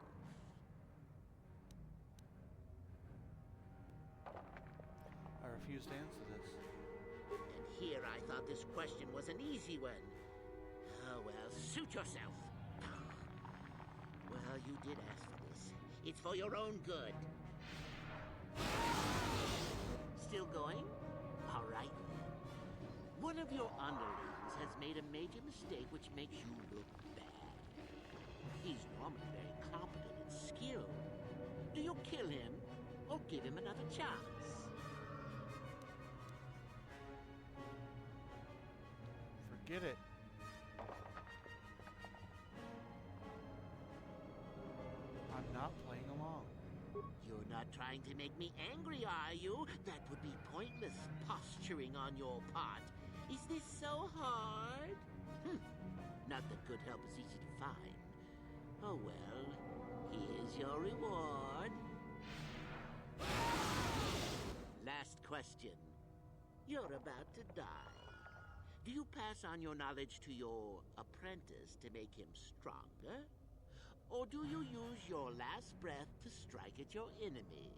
I refuse to answer this. And here I thought this question was an easy one. Oh, well, suit yourself. Well, you did ask for this. It's for your own good. Still going? All right, then. One of your underlings has made a major mistake which makes you look bad. He's normally very competent and skilled. Do you kill him or give him another chance? Forget it. I'm not playing along. You're not trying to make me angry, are you? That would be pointless posturing on your part. Is this so hard? Not that good help is easy to find. Oh well, here's your reward. Last question. You're about to die. Do you pass on your knowledge to your apprentice to make him stronger? Or do you use your last breath to strike at your enemies?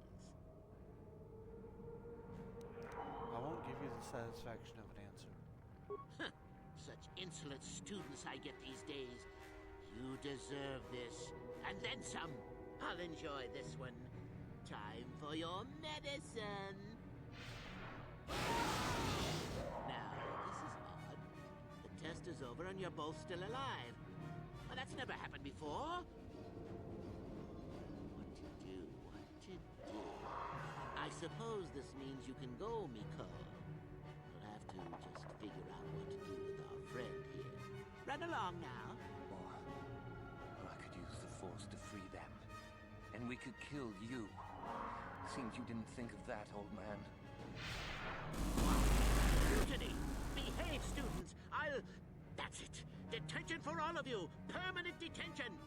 I won't give you the satisfaction of an answer. Such insolent students I get these days. You deserve this, and then some. I'll enjoy this one. Time for your medicine. Now, this is odd. The test is over and you're both still alive. Well, that's never happened before. What to do? I suppose this means you can go, Miko. We'll have to just figure out what to do with our friend here. Run along now. Or I could use the Force to free them. And we could kill you. Seems you didn't think of that, old man. Mutiny! Behave, students! That's it! Detention for all of you! Permanent detention!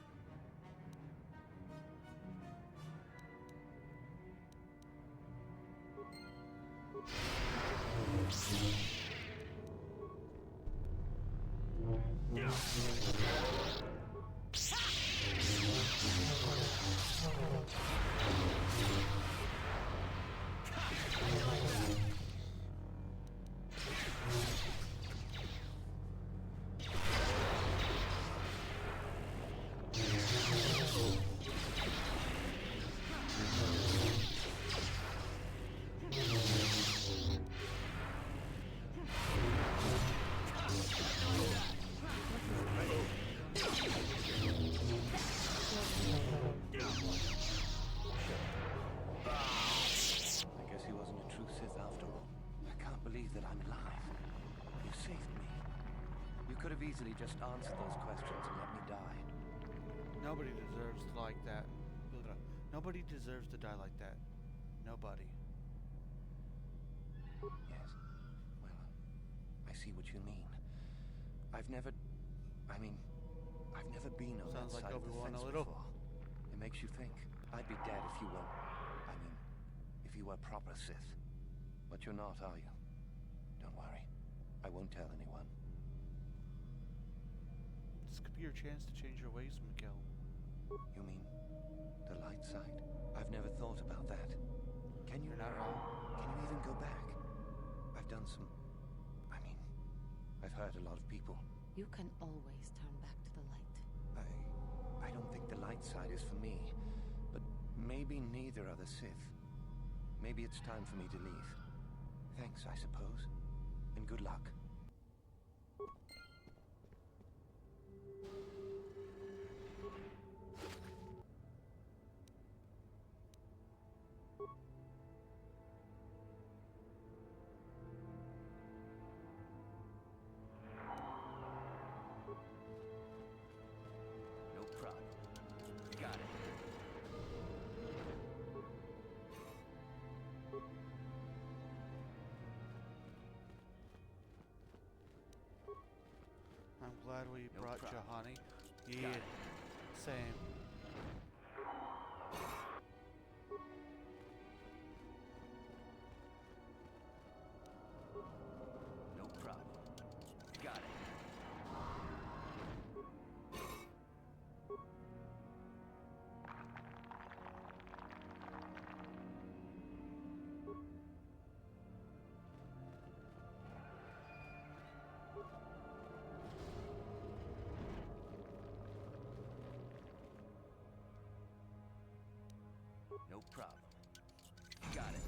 Easily just answer those questions and let me die. Nobody deserves to like that. Nobody deserves to die like that. Nobody. Yes. Well, I see what you mean. I've never been on Sounds that like side of the Obi-Wan fence a little. before. It makes you think. I'd be dead if you were... if you were proper Sith. But you're not, are you? Don't worry. I won't tell anyone. This could be your chance to change your ways, Miguel. You mean the light side? I've never thought about that. Can you... You're not wrong. Can you even go back? I've done some... I've hurt a lot of people. You can always turn back to the light. I don't think the light side is for me. But maybe neither are the Sith. Maybe it's time for me to leave. Thanks, I suppose. And good luck. No problem. Got it. I'm glad we No brought problem. Juhani. Got Yeah, it. same. No problem. Got it. No problem. Got it.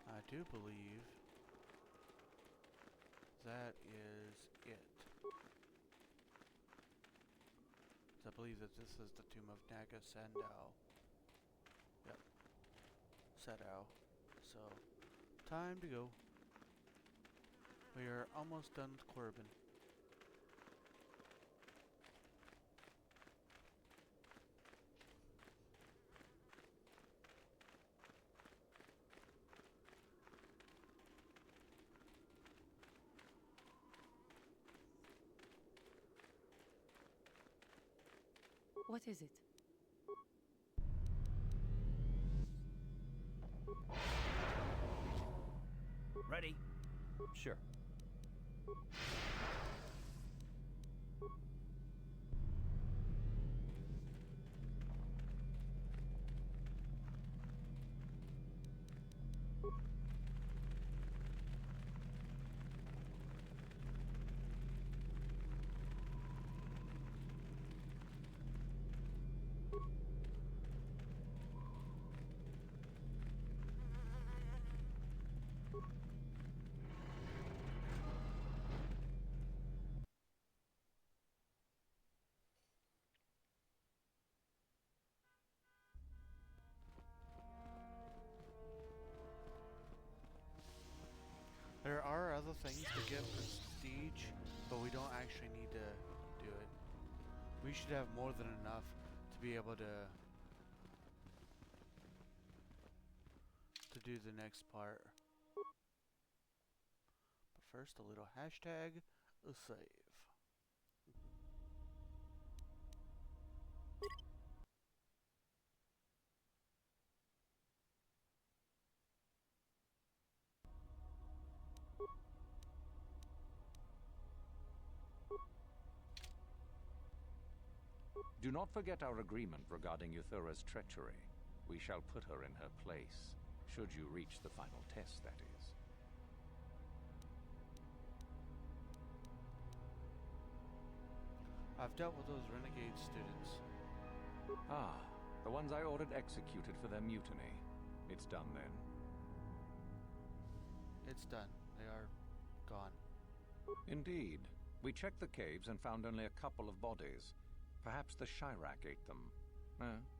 I do believe that is it. I believe that this is the tomb of Naga Sandao. Yep. Sadao. So, time to go. We are almost done with Corbin. What is it? Ready? Sure. There are other things to get prestige, but we don't actually need to do it. We should have more than enough to be able to do the next part. But first, a little hashtag save. Do not forget our agreement regarding Euthura's treachery. We shall put her in her place, should you reach the final test, that is. I've dealt with those renegade students. Ah, the ones I ordered executed for their mutiny. It's done then. It's done. They are gone. Indeed. We checked the caves and found only a couple of bodies. Perhaps the Chirac ate them.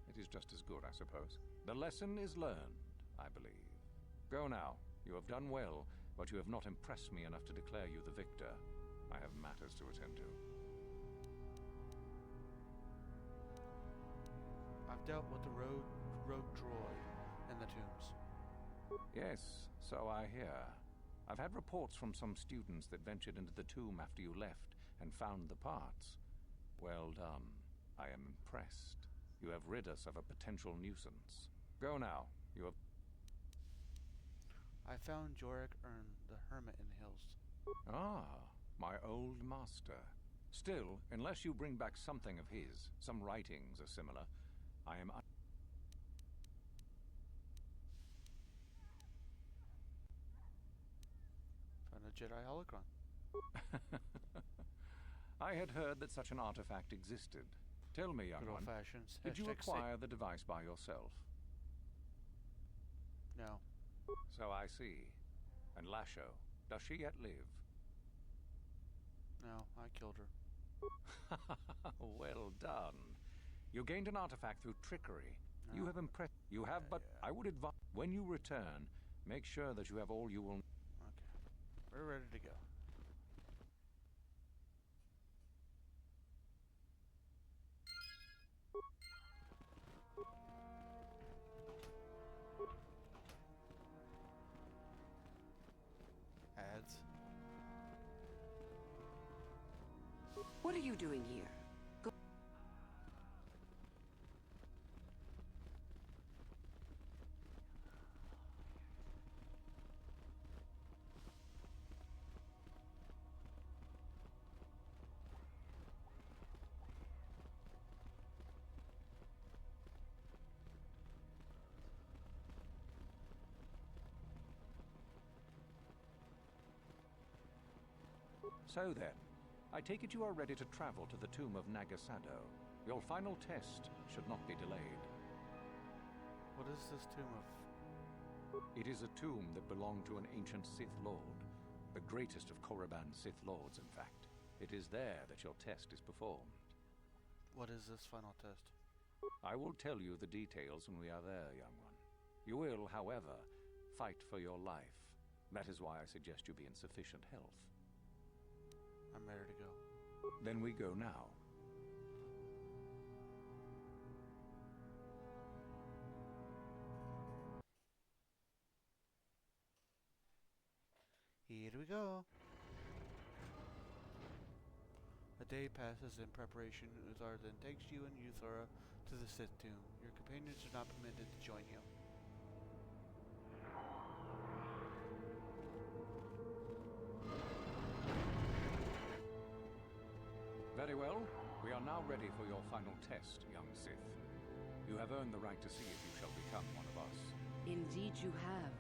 It is just as good, I suppose. The lesson is learned, I believe. Go now. You have done well, but you have not impressed me enough to declare you the victor. I have matters to attend to. I've dealt with the rogue droid and the tombs. Yes, so I hear. I've had reports from some students that ventured into the tomb after you left and found the parts. Well done. I am impressed. You have rid us of a potential nuisance. Go now. You have... I found Jorik Ern, the hermit in the hills. Ah, my old master. Still, unless you bring back something of his, some writings are similar, I am... Found a Jedi holocron. I had heard that such an artifact existed. Tell me, young Good one, old-fashioned. did you Hashtag acquire the device by yourself? No. So I see. And Lasho, does she yet live? No, I killed her. Well done. You gained an artifact through trickery. No. You have impressed... You have, but I would advise... When you return, make sure that you have all you will... Okay. We're ready to go. Ads. What are you doing here? Go So then, I take it you are ready to travel to the tomb of Nagasado. Your final test should not be delayed. What is this tomb of? It is a tomb that belonged to an ancient Sith Lord. The greatest of Korriban's Sith Lords, in fact. It is there that your test is performed. What is this final test? I will tell you the details when we are there, young one. You will, however, fight for your life. That is why I suggest you be in sufficient health. I'm ready to go. Then we go now. Here we go. A day passes in preparation. Uthar then takes you and Euthora to the Sith tomb. Your companions are not permitted to join you. Very well. We are now ready for your final test, young Sith. You have earned the right to see if you shall become one of us. Indeed you have.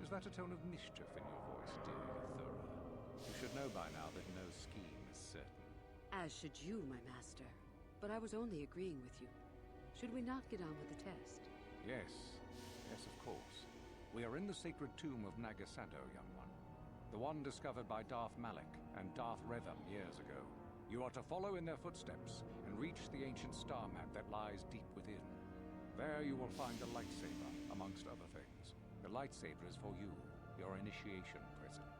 Is that a tone of mischief in your voice, dear Euthura? You should know by now that no scheme is certain. As should you, my master. But I was only agreeing with you. Should we not get on with the test? Yes. Yes, of course. We are in the sacred tomb of Nagasado, young one. The one discovered by Darth Malak and Darth Revan years ago. You are to follow in their footsteps and reach the ancient star map that lies deep within. There you will find a lightsaber, amongst other things. The lightsaber is for you, your initiation present.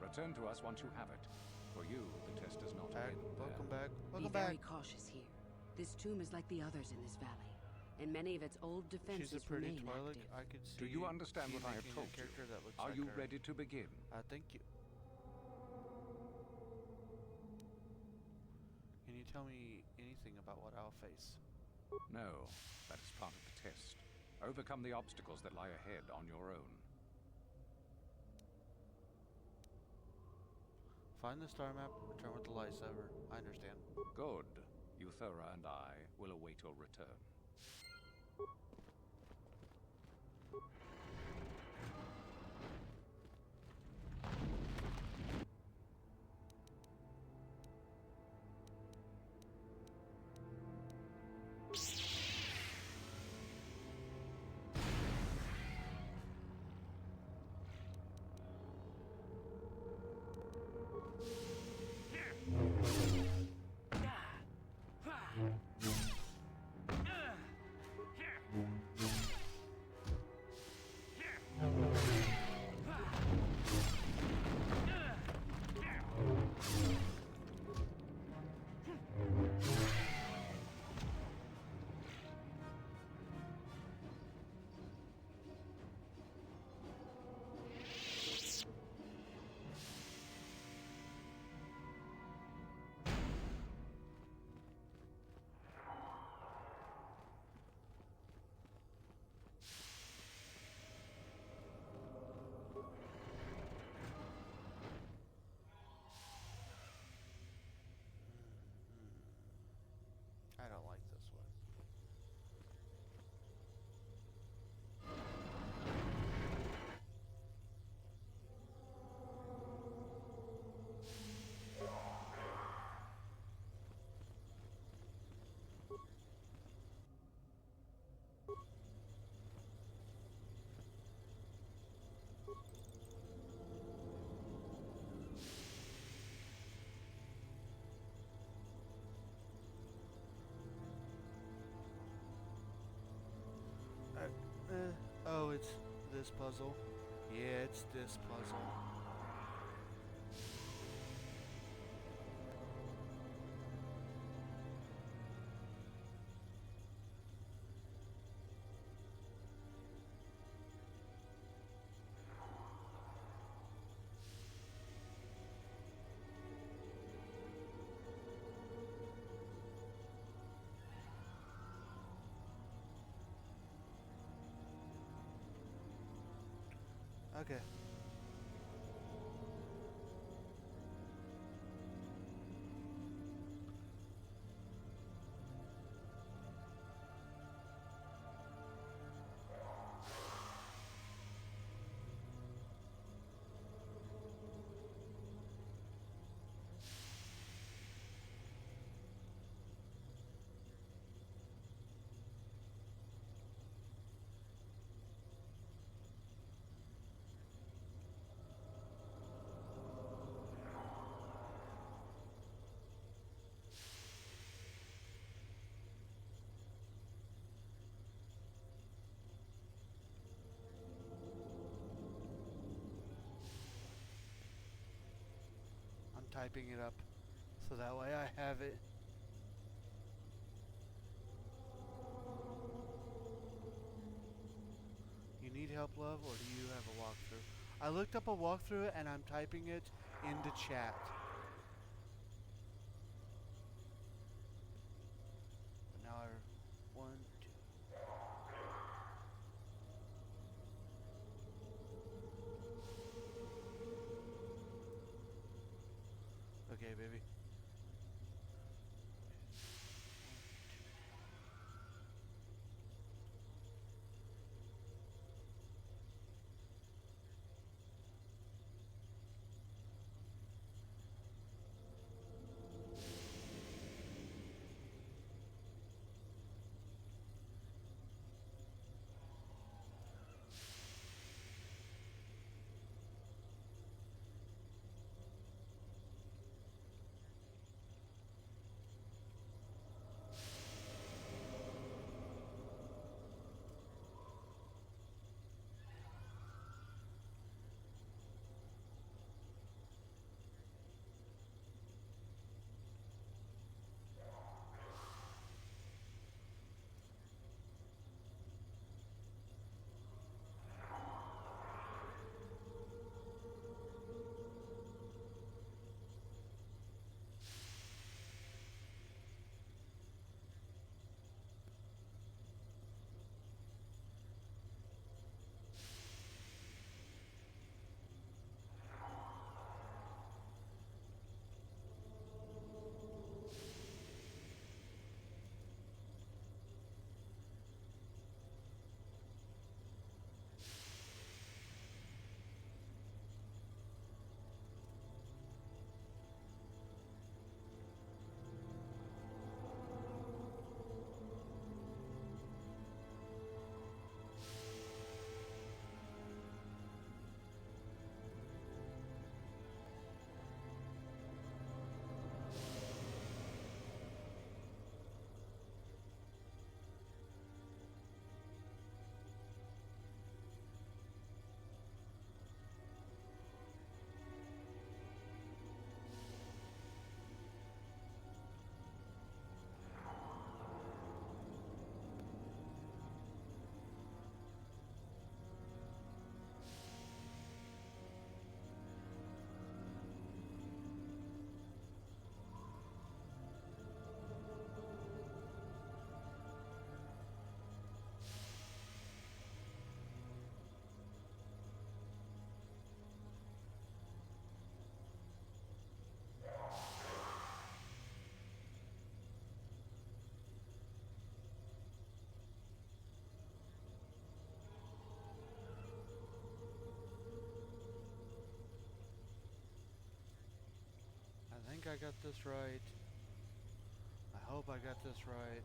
Return to us once you have it. For you, the test does not end there. Welcome back. Be very cautious here. This tomb is like the others in this valley, and many of its old defenses She's a pretty remain Twi'lek. active. I could see. Do you understand what I have making told a character you? that looks Are like you her. ready to begin? Thank you. Can you tell me anything about what I'll face? No, that is part of the test. Overcome the obstacles that lie ahead on your own. Find the star map, return with the lightsaber. I understand. Good. Euthura and I will await your return. So it's this puzzle. Yeah, it's this puzzle. Okay. Typing it up so that way I have it. You need help, love, or do you have a walkthrough? I looked up a walkthrough and I'm typing it into chat. But now I 1, 2. Okay, baby. I think I got this right. I hope I got this right.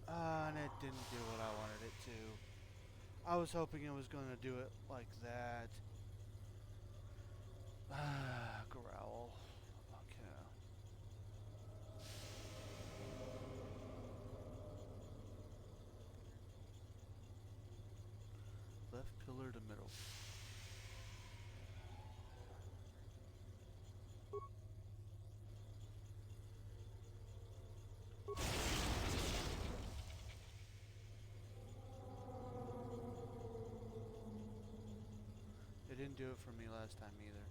And it didn't do what I wanted it to. I was hoping it was going to do it like that. Growl. Okay. Left pillar to middle. It didn't do it for me last time either.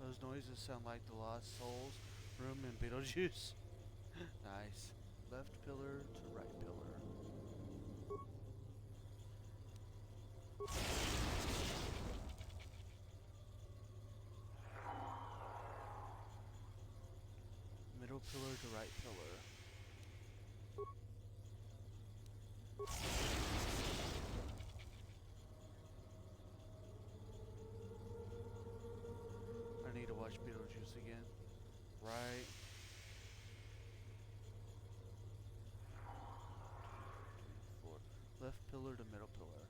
Those noises sound like the Lost Souls room in Beetlejuice. Nice. Left pillar to right pillar. Middle pillar to right pillar. I need to watch Beetlejuice again. Right. Four. Left pillar to middle pillar.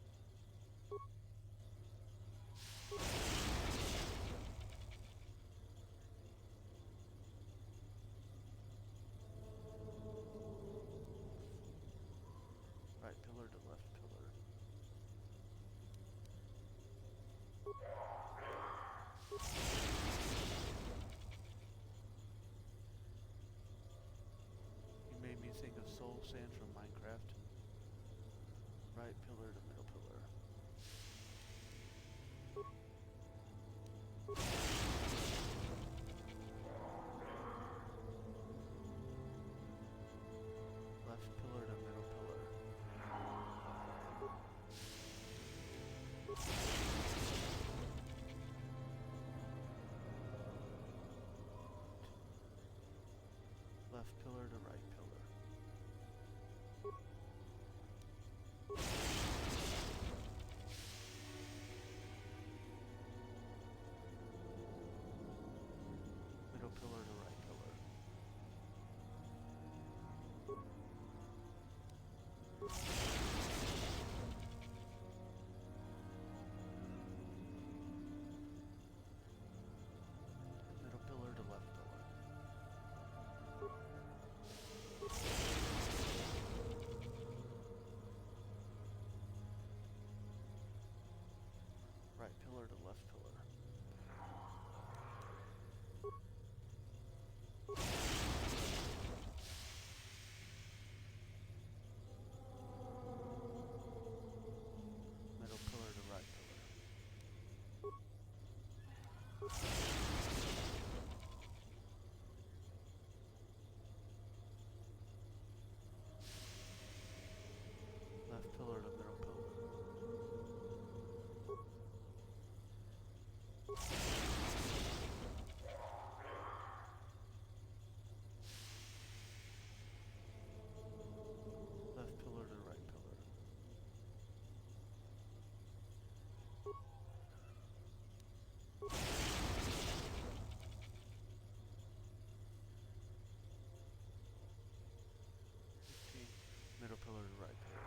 Right pillar to left pillar. You made me think of Soul Sand from Minecraft. Right pillar to middle pillar. Left pillar to middle pillar. Left pillar to right pillar. Middle pillar to right pillar. Middle pillar to left pillar. Right pillar to left pillar. Middle pillar to right pillar. Left pillar to middle pillar. Left pillar to right pillar. Middle pillar to right pillar.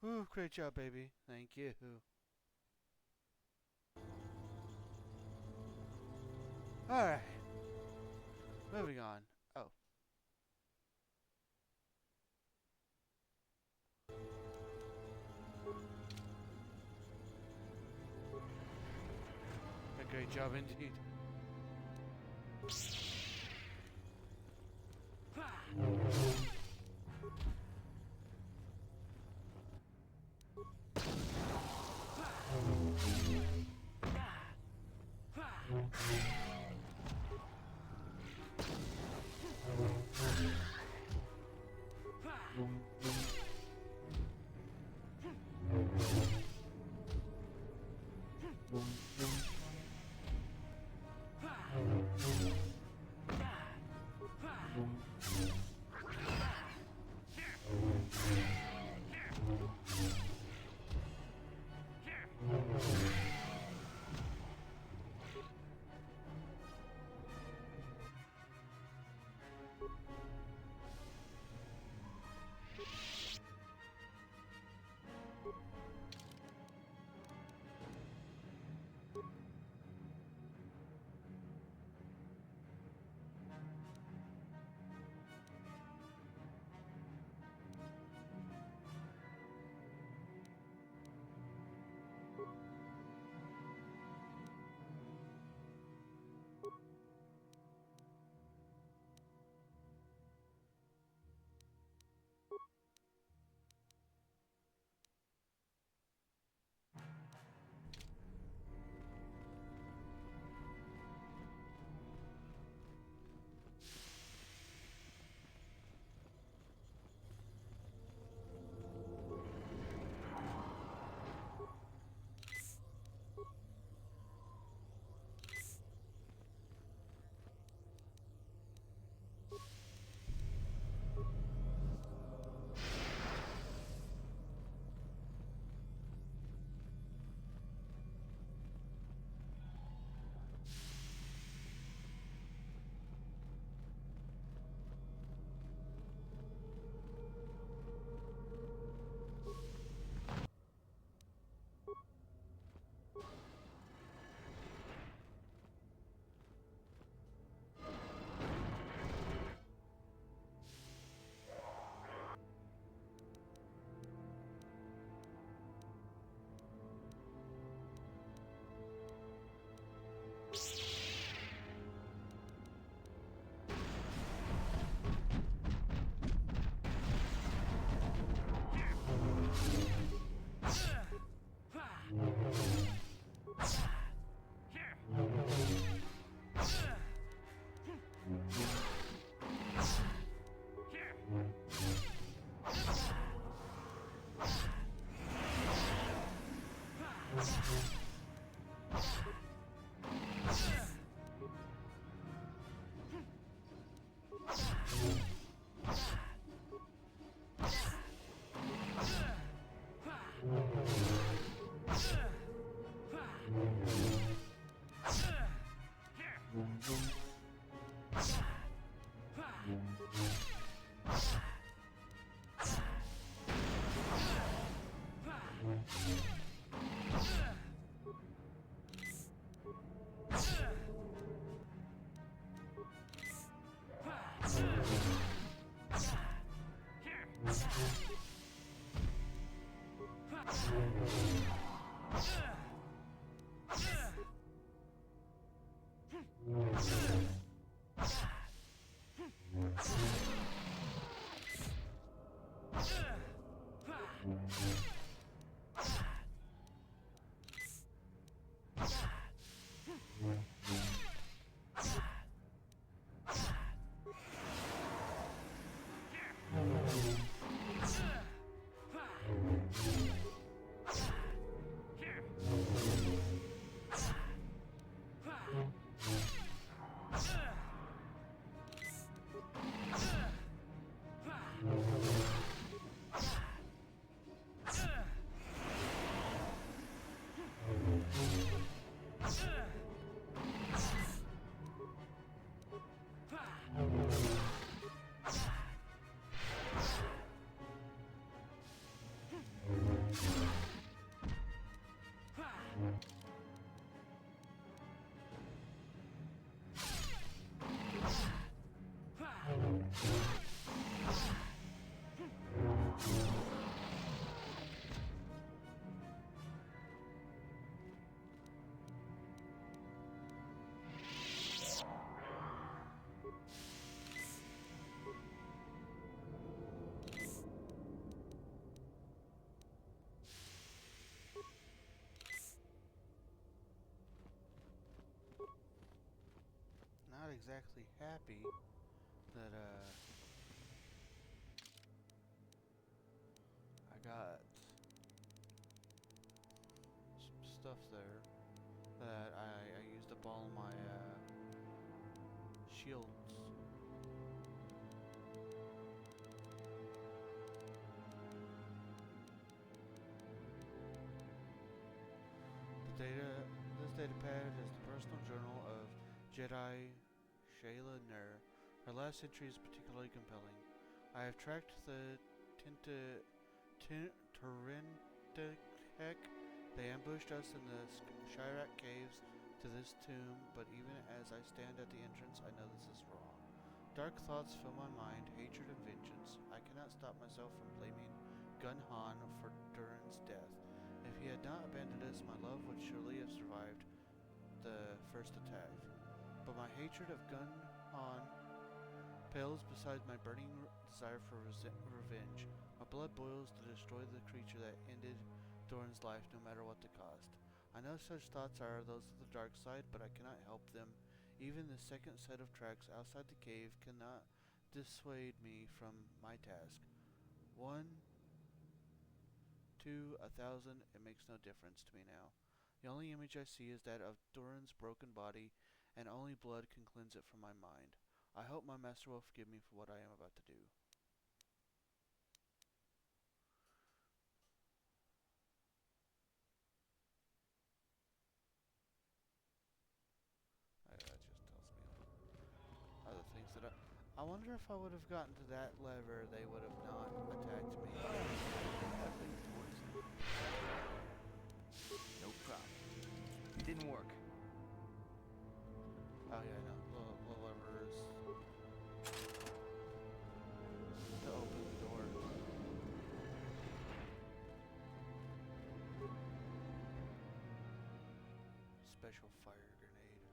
Ooh, great job, baby. Thank you. Alright. Moving on. Oh. A great job indeed. Not exactly happy that I got some stuff there that I used up all my shields. This datapad is the personal journal of Jedi Shayla Nur. Her last entry is particularly compelling. I have tracked the Terintek. They ambushed us in the Shirak caves to this tomb, but even as I stand at the entrance, I know this is wrong. Dark thoughts fill my mind, hatred and vengeance. I cannot stop myself from blaming Gun Han for Durin's death. If he had not abandoned us, my love would surely have survived the first attack. But my hatred of Gun Han pales beside my burning desire for revenge. My blood boils to destroy the creature that ended Doran's life, no matter what the cost. I know such thoughts are those of the dark side, but I cannot help them. Even the second set of tracks outside the cave cannot dissuade me from my task. 1, 2, 1,000, it makes no difference to me now. The only image I see is that of Doran's broken body, and only blood can cleanse it from my mind. I hope my master will forgive me for what I am about to do. That just tells me other things that I wonder if I would have gotten to that lever, they would have not attacked me. No problem. It didn't work. Oh yeah, no. The lever is to open the door. Special fire grenade.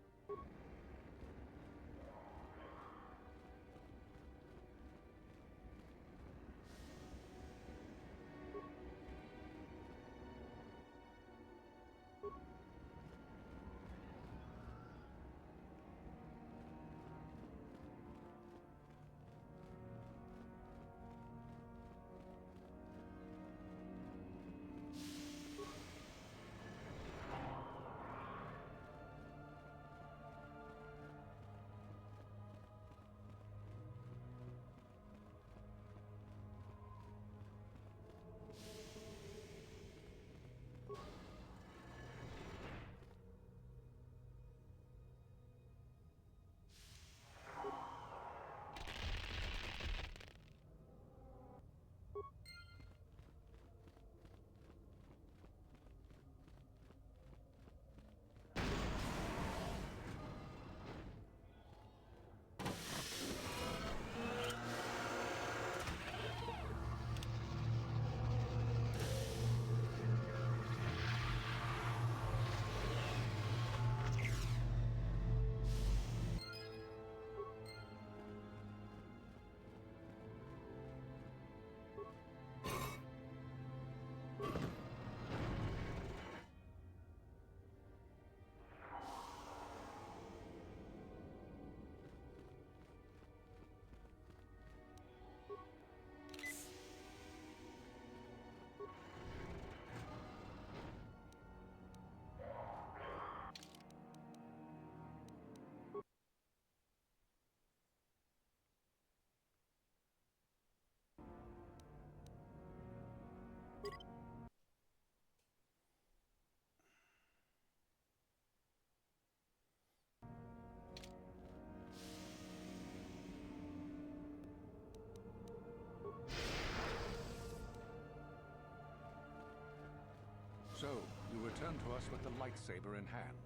So, you return to us with the lightsaber in hand,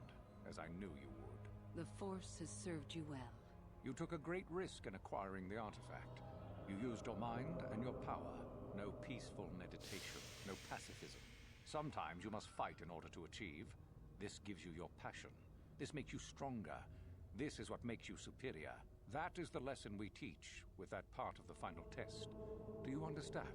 as I knew you would. The Force has served you well. You took a great risk in acquiring the artifact. You used your mind and your power. No peaceful meditation, no pacifism. Sometimes you must fight in order to achieve. This gives you your passion. This makes you stronger. This is what makes you superior. That is the lesson we teach with that part of the final test. Do you understand?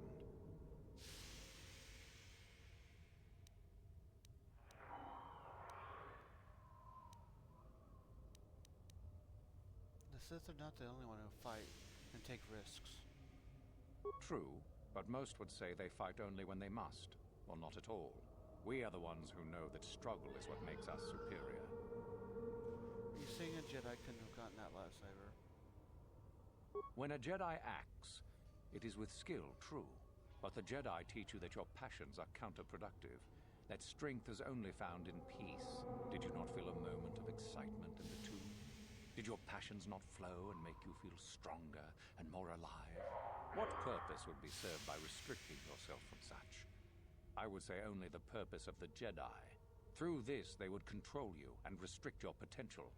The Sith are not the only one who fight and take risks. True, but most would say they fight only when they must, or not at all. We are the ones who know that struggle is what makes us superior. Are you saying a Jedi couldn't have gotten that lightsaber? When a Jedi acts, it is with skill, true. But the Jedi teach you that your passions are counterproductive. that strength is only found in peace. Did you not feel a moment of excitement in the tomb? Did your passions not flow and make you feel stronger and more alive? What purpose would be served by restricting yourself from such? I would say only the purpose of the Jedi. Through this, they would control you and restrict your potential.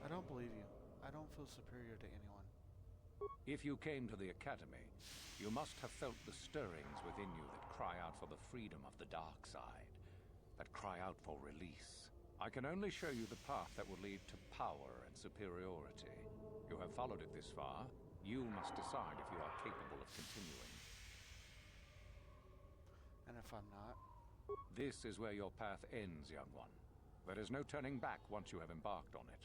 I don't believe you. I don't feel superior to anyone. If you came to the Academy, you must have felt the stirrings within you that cry out for the freedom of the dark side, that cry out for release. I can only show you the path that will lead to power and superiority. You have followed it this far. You must decide if you are capable of continuing. And if I'm not? This is where your path ends, young one. There is no turning back once you have embarked on it.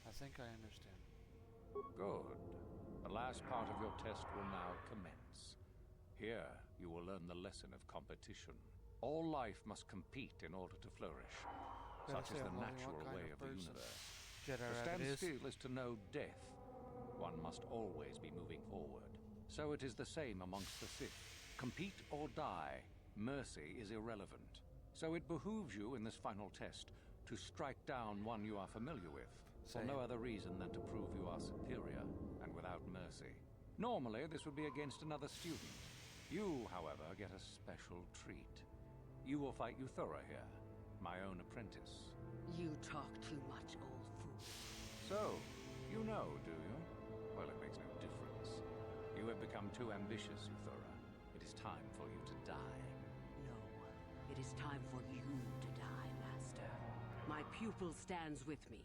I think I understand. Good. The last part of your test will now commence. Here, you will learn the lesson of competition. All life must compete in order to flourish. Such is the natural way of the universe. Jedi To stand rabbit is. still is to know death. One must always be moving forward. So it is the same amongst the Sith. Compete or die. Mercy is irrelevant. So it behooves you in this final test to strike down one you are familiar with, for no other reason than to prove you are superior and without mercy. Normally, this would be against another student. You, however, get a special treat. You will fight Euthura here, my own apprentice. You talk too much, old fool. So, you know, do you? Well, it makes no difference. You have become too ambitious, Euthura. It is time for you to die. No, it is time for you to die, Master. My pupil stands with me.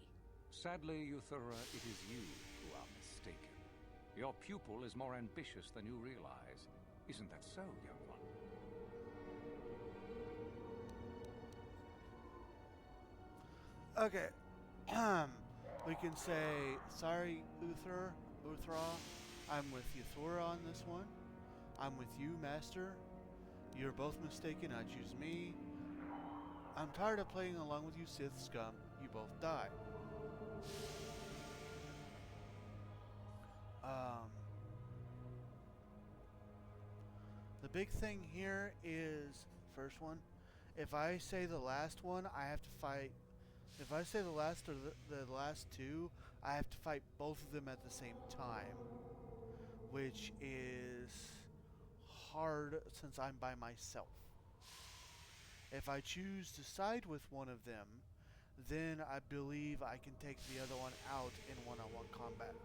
Sadly, Euthura, it is you who are mistaken. Your pupil is more ambitious than you realize. Isn't that so, young one? Okay. We can say, sorry, Uthra. I'm with Euthura on this one. I'm with you, Master. You're both mistaken. I choose me. I'm tired of playing along with you, Sith scum. You both die. The big thing here is, first one, if I say the last one, I have to fight. If I say the last or the last two, I have to fight both of them at the same time, which is hard since I'm by myself. If I choose to side with one of them, then I believe I can take the other one out in one-on-one combat.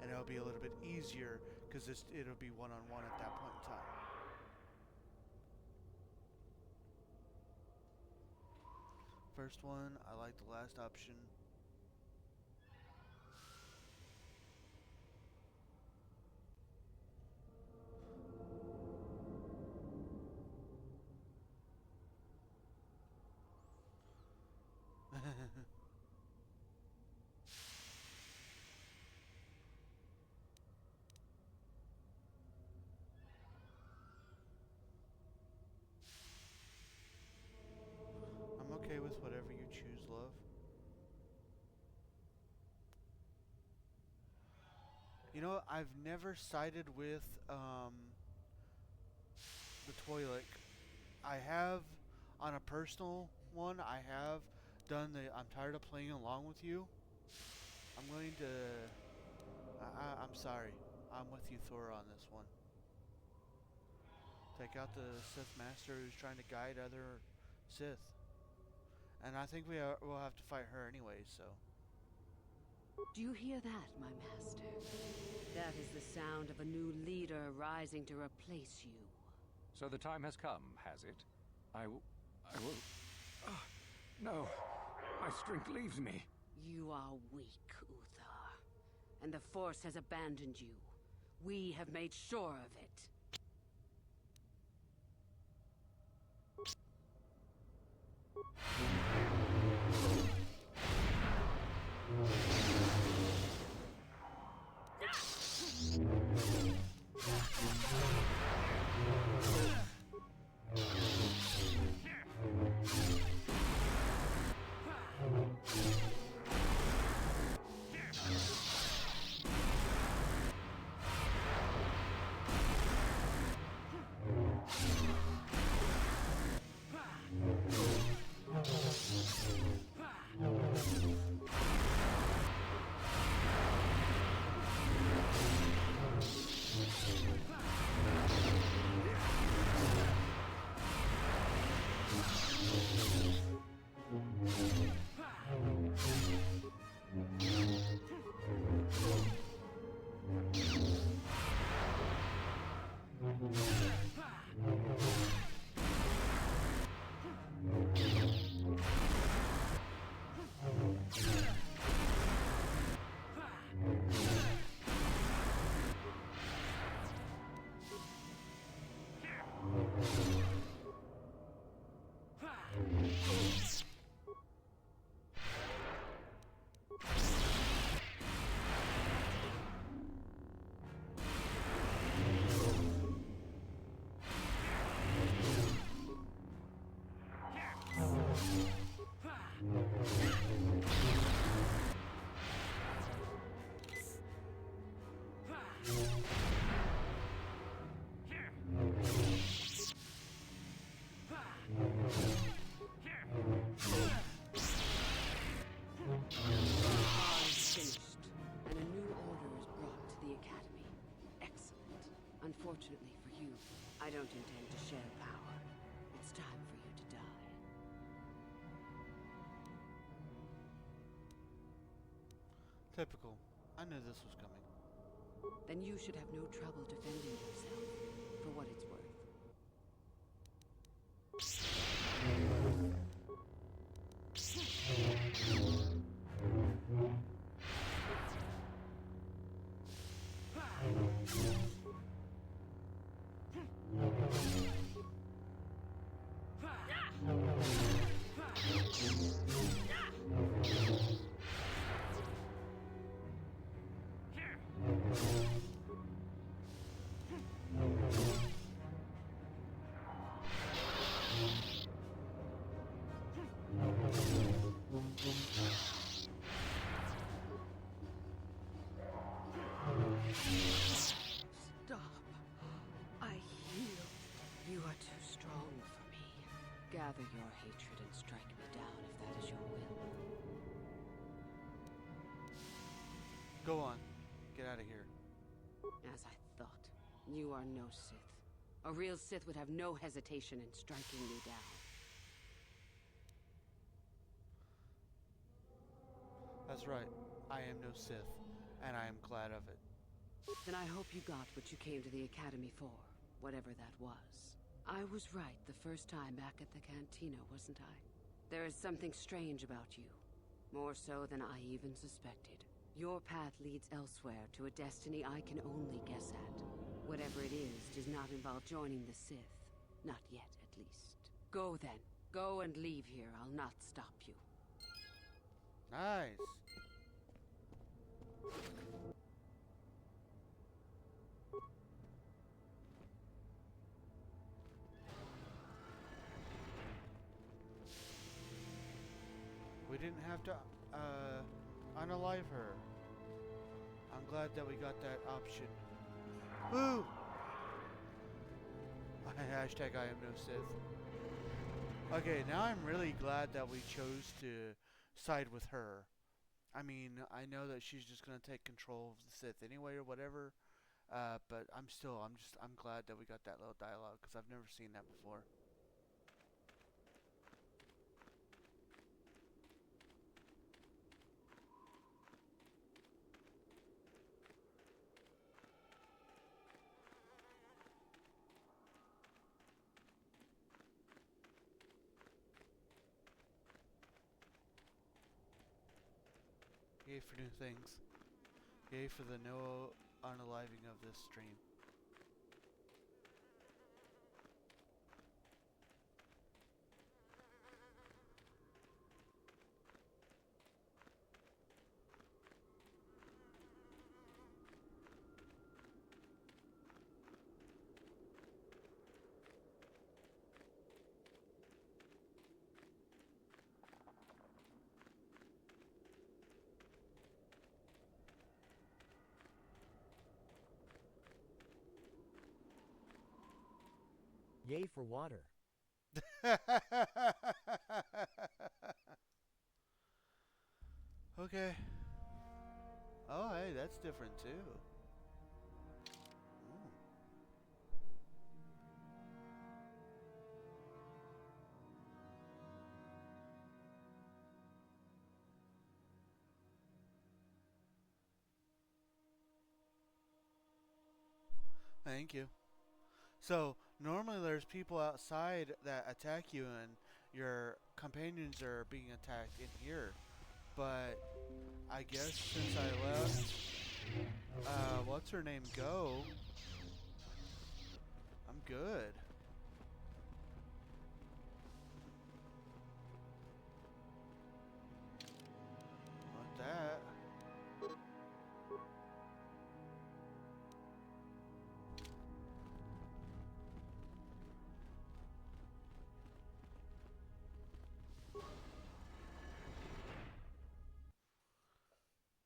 And it'll be a little bit easier because it'll be one-on-one at that point in time. First one, I like the last option. I'm okay with whatever you choose, love. You know, I've never sided with the Twi'lek. I have, on a personal one, I have done the I'm tired of playing along with you. I'm going to... I'm sorry. I'm with you, Thor, on this one. Take out the Sith Master who's trying to guide other Sith. And I think we'll have to fight her anyway, so... Do you hear that, my master? That is the sound of a new leader rising to replace you. So the time has come, has it? I will... No, my strength leaves me. You are weak, Uthar. And the Force has abandoned you. We have made sure of it. Unfortunately for you, I don't intend to share power. It's time for you to die. Typical. I knew this was coming. Then you should have no trouble defending yourself, for what it's worth. Stop. I heal. You are too strong for me. Gather your hatred and strike me down if that is your will. Go on. Get out of here. As I thought, you are no Sith. A real Sith would have no hesitation in striking me down. That's right. I am no Sith, and I am glad of it. Then I hope you got what you came to the Academy for, whatever that was. I was right the first time back at the Cantina, wasn't I? There is something strange about you. More so than I even suspected. Your path leads elsewhere to a destiny I can only guess at. Whatever it is does not involve joining the Sith. Not yet, at least. Go then. Go and leave here. I'll not stop you. Nice. We didn't have to unalive her. I'm glad that we got that option. Woo! Hashtag I am no Sith. Okay, now I'm really glad that we chose to side with her. I mean, I know that she's just gonna take control of the Sith anyway or whatever. But I'm glad that we got that little dialogue because I've never seen that before. Yay for new things. Yay for the no unaliving of this stream. Yay for water. Okay. Oh, hey, that's different too. Ooh. Thank you. So, normally there's people outside that attack you and your companions are being attacked in here. But I guess since I left, what's her name go, I'm good. Want that.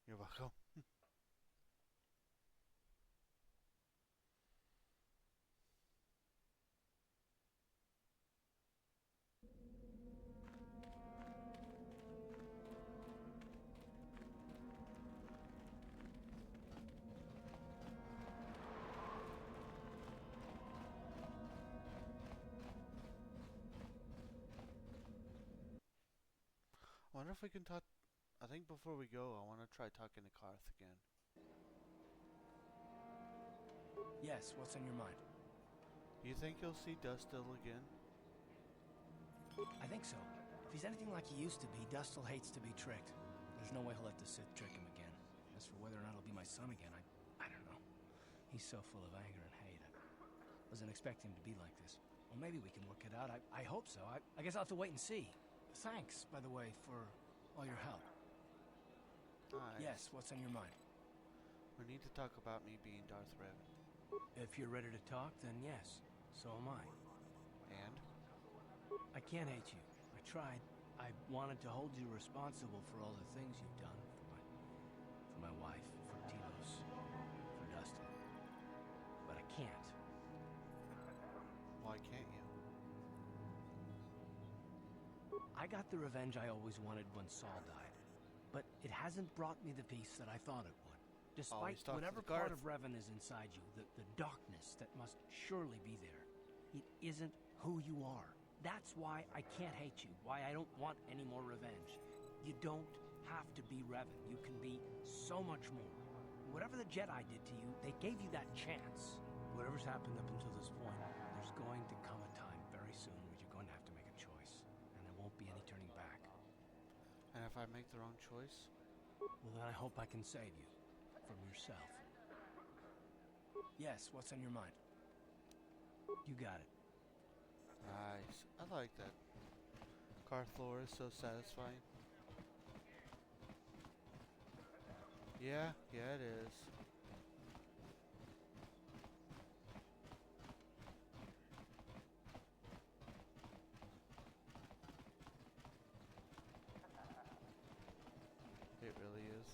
You're welcome. Wonder if we can talk. I think before we go, I want to try talking to Karth again. Yes, what's on your mind? Do you think you'll see Dustil again? I think so. If he's anything like he used to be, Dustil hates to be tricked. There's no way he'll let the Sith trick him again. As for whether or not he'll be my son again, I don't know. He's so full of anger and hate. I wasn't expecting him to be like this. Well, maybe we can work it out. I hope so. I guess I'll have to wait and see. Thanks, by the way, for all your help. Yes, what's on your mind? We need to talk about me being Darth Revan. If you're ready to talk, then yes. So am I. And? I can't hate you. I tried. I wanted to hold you responsible for all the things you've done. For my wife, for Tilos, for Dustin. But I can't. Why can't you? I got the revenge I always wanted when Saul died. But it hasn't brought me the peace that I thought it would. Despite whatever part of Revan is inside you, the darkness that must surely be there, it isn't who you are. That's why I can't hate you, why I don't want any more revenge. You don't have to be Revan. You can be so much more. Whatever the Jedi did to you, they gave you that chance. Whatever's happened up until this point, there's going to come a time very soon where you're going to have to make a choice. And there won't be any turning back. And if I make the wrong choice? Well, then I hope I can save you. From yourself. Yes, what's on your mind? You got it. Nice. I like that. Karth lore is so satisfying. Yeah, it is. It really is.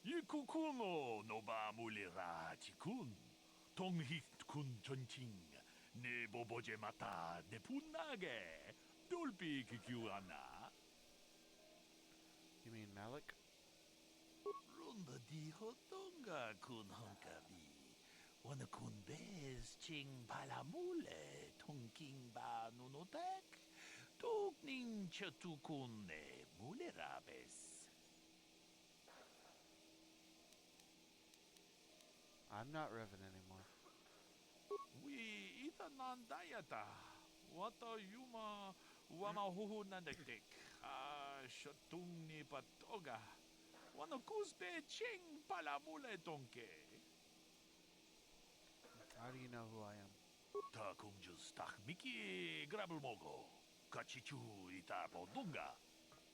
Yikukuno no ba mulira tikun. Tonghit kun chonching. Ne boboje mata ne punage. Dolpi kikiwana. You mean Malik? Runda di hotonga kun honkabi. Wana kun bez ching palamule. Tonking ba nunotek. Tokning chatukun ne mulerabes. I'm not Revan anymore. We itanandayata. Wata yuma wama huhu nandektek. Shatung ni patoga. Wana kusbe ching palamule tonke. How do you know who I am? Ta kumjus tak miki grabulmogo. Kachichu ita podunga.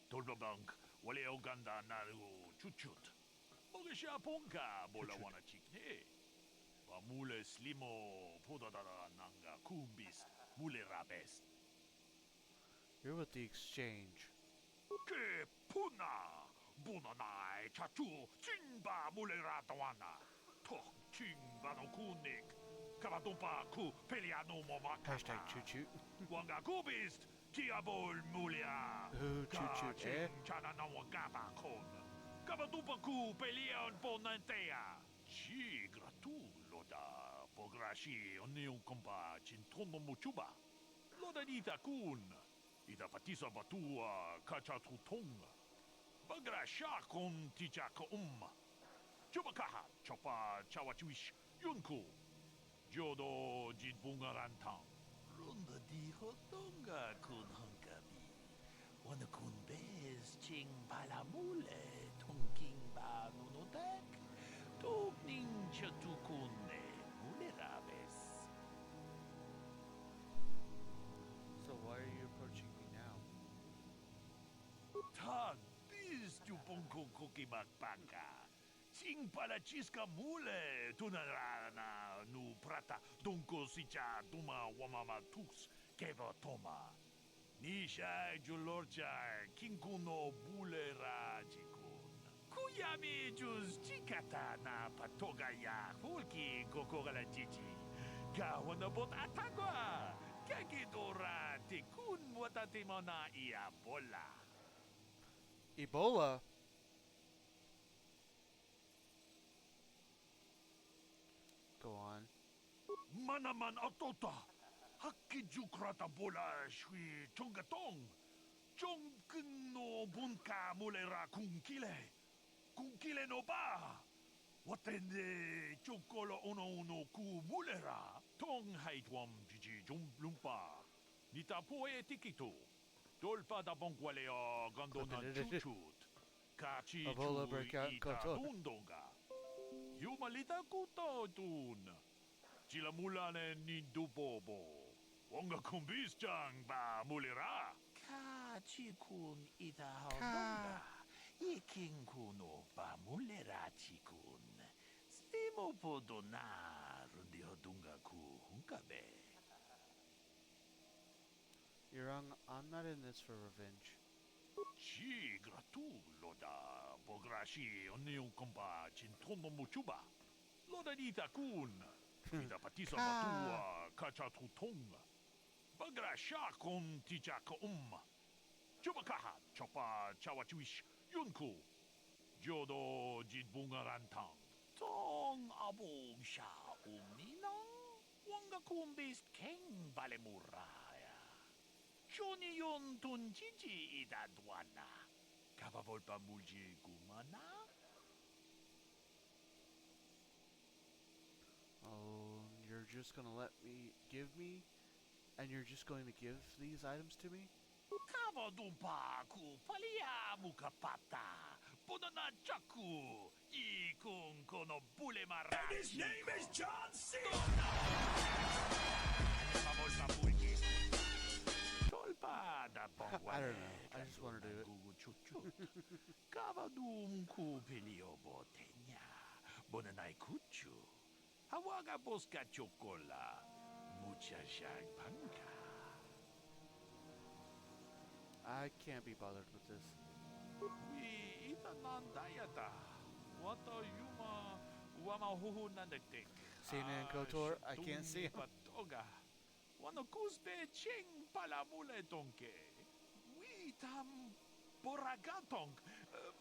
Tolbabank wale oganda naru chuchut. Mogesha ponka bola wana chikne. Mule slimo podadara nanga kumbis mule rabes. You're with the exchange. Ke puna bunanai chachu chingba mule ratawana. Tok chingba no kunik. Kavadompa ku peliano momaka. Hashtag choo-choo. Wanga kubist kiabol mulia. Oh, choo-choo, eh? Chana na wangaba kon. Kavadompa ku pelion ponantea. Chi gratu. Loda pograshi onion kompa chintono muchuba. Loda dita kun. Ida patisa batua kachatu tonga. Bagrasha kon tichaka Chubakaha chopa chawachuish yunku. Jodo jitbungarantang. Runda di hotonga kun hankabi. Wana kun bez ching palamule tonking ba nunotek. Tokning chatukune mulerabes. So why are you approaching me now? Tad biz tu ponko koki makpaka. Sing palachisca mule tunarana nu prata donko sicha duma wamama tux keva toma. Nisha julorcha kinkuno bulera Kuyami juz chikata na patoga ya hulki kokora chichi. Gawana bot atagwa. Kekidora tikun watatimona iabola. Ebola? Go on. Manaman atota. Hakijukrata bola shui chongatong. Chongkun no bunka mulera kunkile. Kunkile no ba. Watende chokolo ono ku mulera. Tong haitwam jiji jumblumpa. Nita poe tikito. Dolpa da bonkwalea gandona chuchut. Kachi Ebola chu breakout in ita Kotor. dundonga. Yumalita kuto tun. Chila mulane ni dubobo. Wonga kumbis chang ba mulera. Kachi kun ita haudonga. Iking kuno ba mulera chikun. Stimo podonar di hodunga ku hunkabe. You're wrong. I'm not in this for revenge. Chi gratulo da bograshi oniu kompa chintono muchuba. Loda dita kun. Ita patisa batua kacha tutonga. Bagrasha kon tichaka Chubakaha chopa chawachuish yunku. Jodo jitbungarantang. Tong abong sha umninang. Wanga kumbis keng balemuraya. Shoni yon tunjiji idadwana. Kabavolpa mulji gumana. Oh, you're just gonna let me give me, and you're just going to give these items to me? Kavadumpa ku palia mukapata. Podana chaku. Ikung kono bule marachi. And his name is John C. I don't know. I just want to do it. Kavadum ku pelio botenya. Bonanai kuchu. Hawaga boska chocola. Mucha shag panka. I can't be bothered with this. Ita nandayata. Wata yuma wama huhu nandektek. Sina and Kotor, I can't see him. Patoga. Wano kusbe ching palamule tonke. Witam boragatong.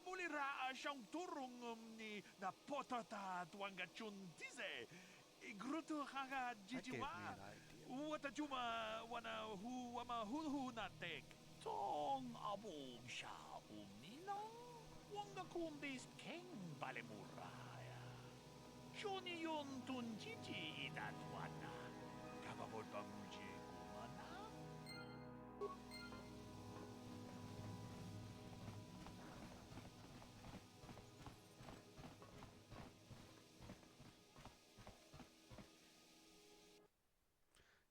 Mulira asyang turong ni na potata tuangachun dize. Igruto haga jijuma. Wata juma wana hu wama huhu natek. Tong abong sha umninang. Wanga kumbis keng balemuraya. Shoni yon tunjiji idadwana. Kababol pamuji kumana.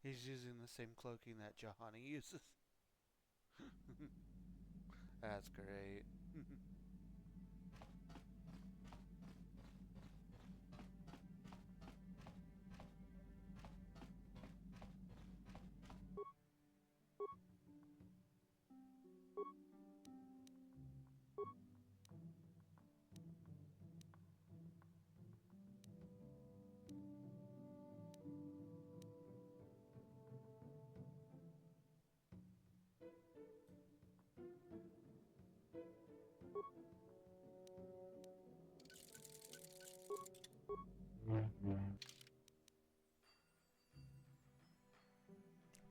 He's using the same cloaking that Johanny uses. That's great.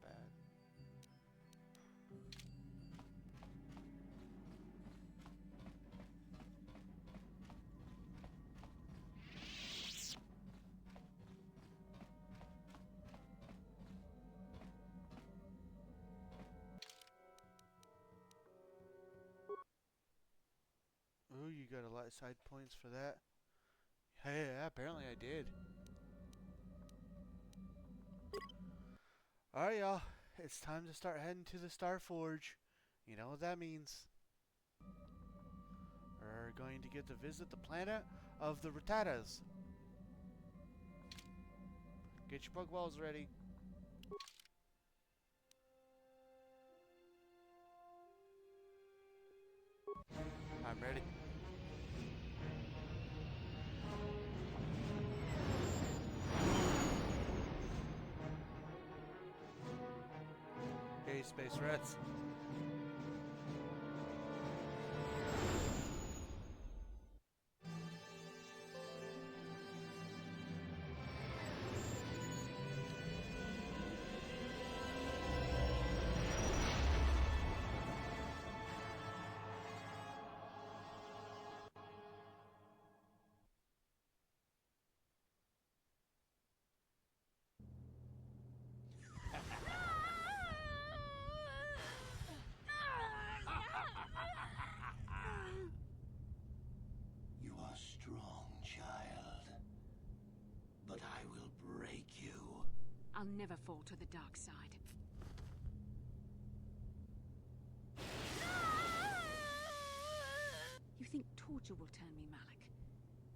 Bad. Ooh, you got a lot of side points for that. Hey, yeah, apparently I did. Alright, y'all. It's time to start heading to the Star Forge. You know what that means. We're going to get to visit the planet of the Rattatas. Get your Pokeballs ready. I'm ready. Hey, Space Rats. You are strong, child. But I will break you. I'll never fall to the dark side. You think torture will turn me, Malik?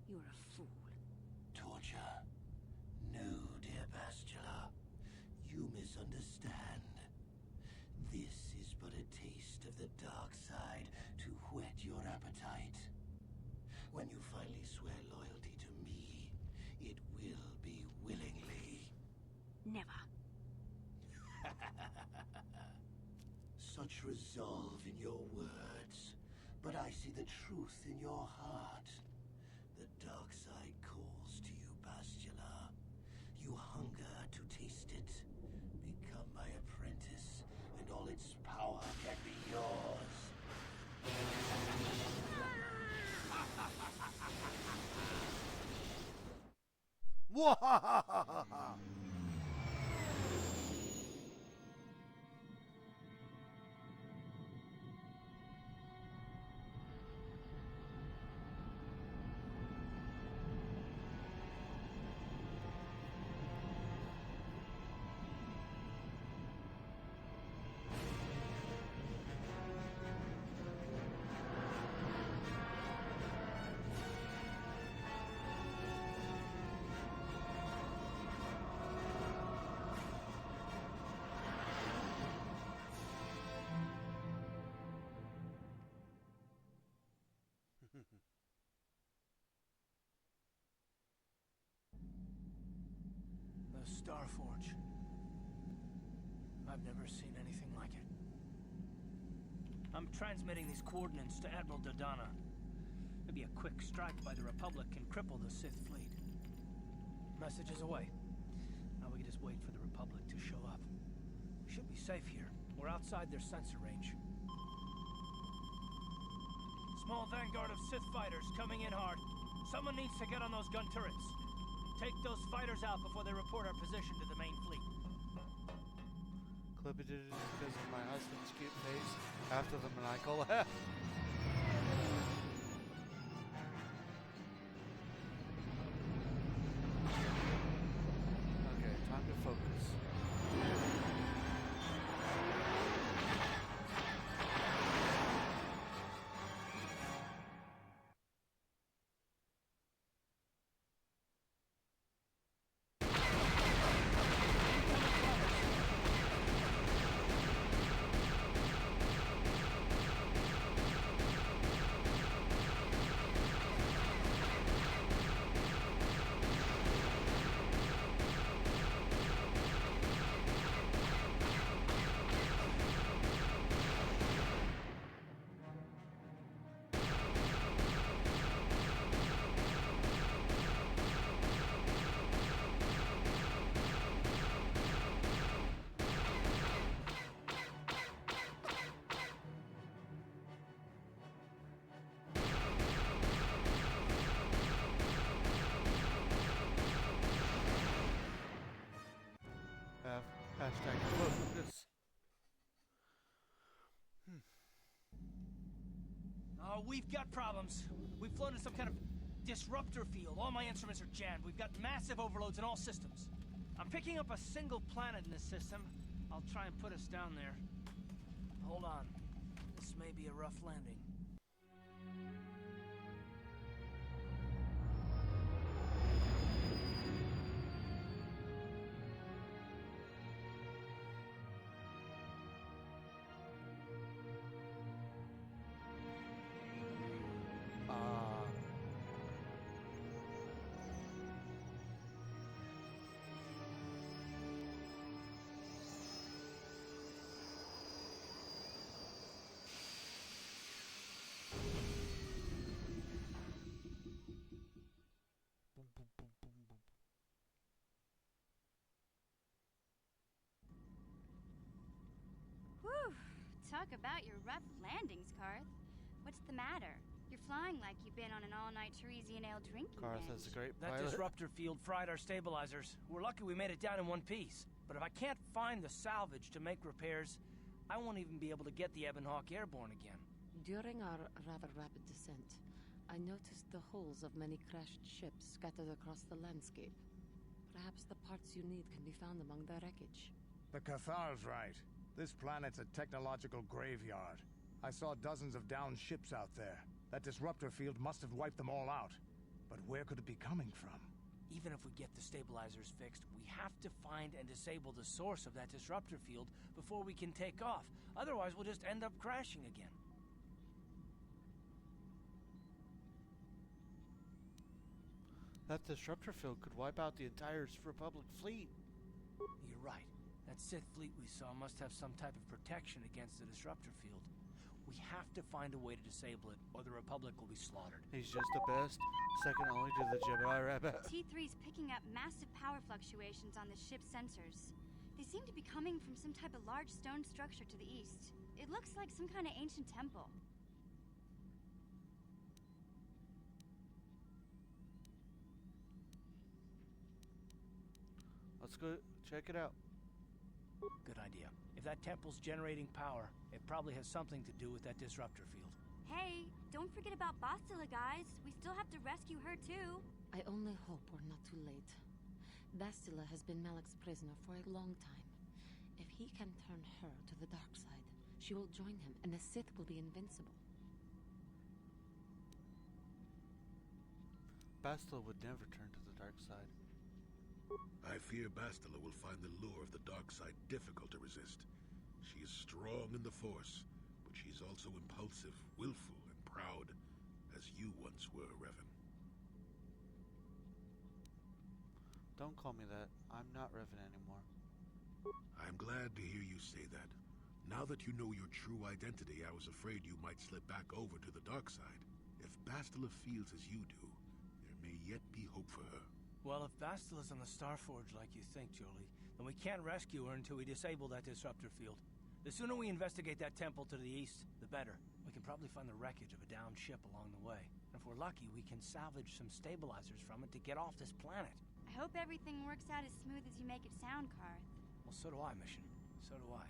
You're a fool. Torture? No, dear Bastila. You misunderstand. This is but a taste of the dark side to whet your appetite. When you finally swear loyalty to me, it will be willingly. Never. Such resolve in your words, but I see the truth in your heart. The dark side calls to you, Bastila. You hunger to taste it. Become my apprentice, and all its power can be yours. Wahahaha! The Starforge. I've never seen anything like it. I'm transmitting these coordinates to Admiral Dodonna. Maybe a quick strike by the Republic can cripple the Sith fleet. Message is away. Now we can just wait for the Republic to show up. We should be safe here. We're outside their sensor range. Small vanguard of Sith fighters coming in hard. Someone needs to get on those gun turrets. Take those fighters out before they report our position to the main fleet. Clippy did it because of my husband's cute face after the maniacal laugh. Okay, time to focus. Hashtag focus. Oh, we've got problems. We've flown in some kind of disruptor field. All my instruments are jammed. We've got massive overloads in all systems. I'm picking up a single planet in this system. I'll try and put us down there. Hold on. This may be a rough landing. about your rough landings, Karth. What's the matter? You're flying like you've been on an all-night Teresian ale drinking Karth binge. is a great That pilot. disruptor field fried our stabilizers. We're lucky we made it down in one piece. But if I can't find the salvage to make repairs, I won't even be able to get the Ebonhawk airborne again. During our rather rapid descent, I noticed the hulls of many crashed ships scattered across the landscape. Perhaps the parts you need can be found among the wreckage. The Cathar's right. This planet's a technological graveyard. I saw dozens of downed ships out there. That disruptor field must have wiped them all out. But where could it be coming from? Even if we get the stabilizers fixed, we have to find and disable the source of that disruptor field before we can take off. Otherwise, we'll just end up crashing again. That disruptor field could wipe out the entire Republic fleet. You're right. That Sith fleet we saw must have some type of protection against the disruptor field. We have to find a way to disable it, or the Republic will be slaughtered. He's just the best, second only to the Jedi Rabbit. T3's picking up massive power fluctuations on the ship's sensors. They seem to be coming from some type of large stone structure to the east. It looks like some kind of ancient temple. Let's go check it out. Good idea. If that temple's generating power, it probably has something to do with that disruptor field. Hey, don't forget about Bastila, guys. We still have to rescue her, too. I only hope we're not too late. Bastila has been Malik's prisoner for a long time. If he can turn her to the dark side, she will join him, and the Sith will be invincible. Bastila would never turn to the dark side. I fear Bastila will find the lure of the dark side difficult to resist. She is strong in the Force, but she's also impulsive, willful, and proud, as you once were, Revan. Don't call me that. I'm not Revan anymore. I'm glad to hear you say that. Now that you know your true identity, I was afraid you might slip back over to the dark side. If Bastila feels as you do, there may yet be hope for her. Well, if Bastila's on the Starforge like you think, Jolee, then we can't rescue her until we disable that disruptor field. The sooner we investigate that temple to the east, the better. We can probably find the wreckage of a downed ship along the way. And if we're lucky, we can salvage some stabilizers from it to get off this planet. I hope everything works out as smooth as you make it sound, Karth. Well, so do I, Mission. So do I.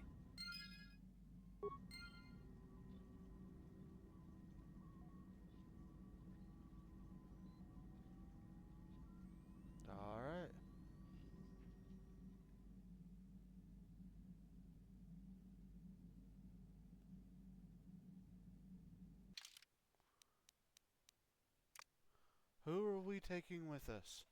Alright. Who are we taking with us?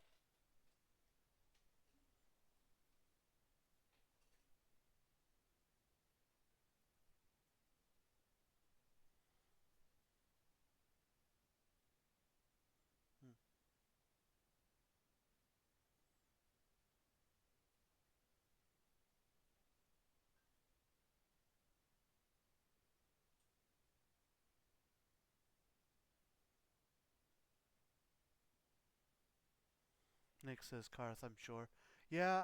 Nick says Karth, I'm sure. Yeah,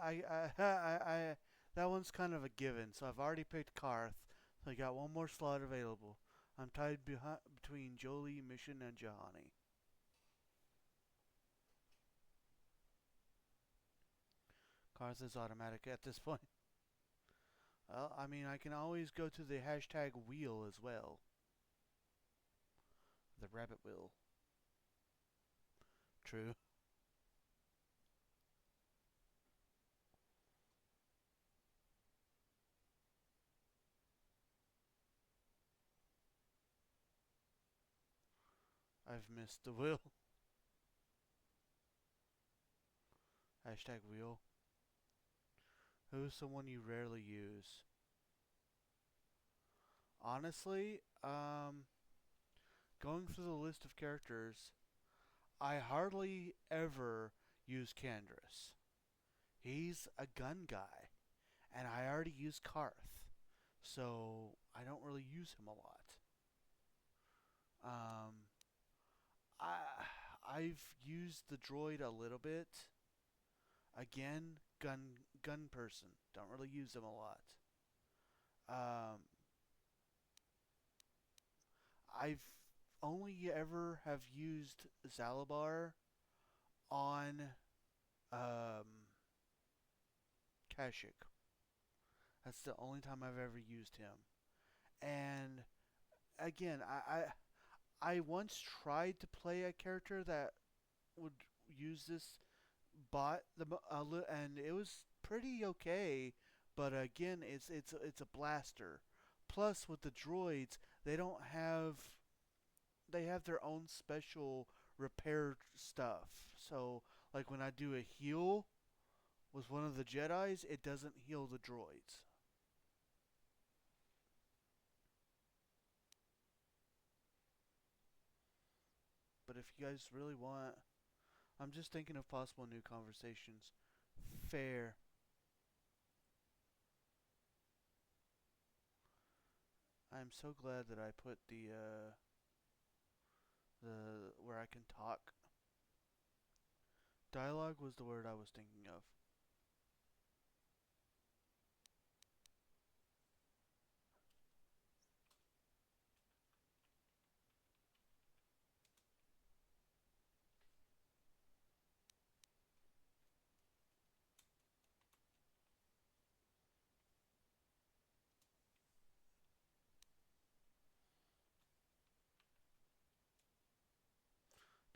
that one's kind of a given. So I've already picked Karth. So I got one more slot available. I'm tied between Jolee, Mission, and Juhani. Karth is automatic at this point. Well, I mean, I can always go to the hashtag wheel as well. The rabbit wheel. True. I've missed the wheel. Hashtag wheel. Who's someone you rarely use? Honestly, going through the list of characters, I hardly ever use Canderous. He's a gun guy, and I already use Karth, so I don't really use him a lot. I've used the droid a little bit. Again, gun person. Don't really use him a lot. I've only ever have used Zalabar on Kashyyyk. That's the only time I've ever used him. And again, I once tried to play a character that would use this bot, and it was pretty okay. But again, it's a blaster. Plus, with the droids, they have their own special repair stuff. So, like when I do a heal with one of the Jedis, it doesn't heal the droids. But if you guys really want, I'm just thinking of possible new conversations. Fair. I'm so glad that I put the where I can talk. Dialogue was the word I was thinking of.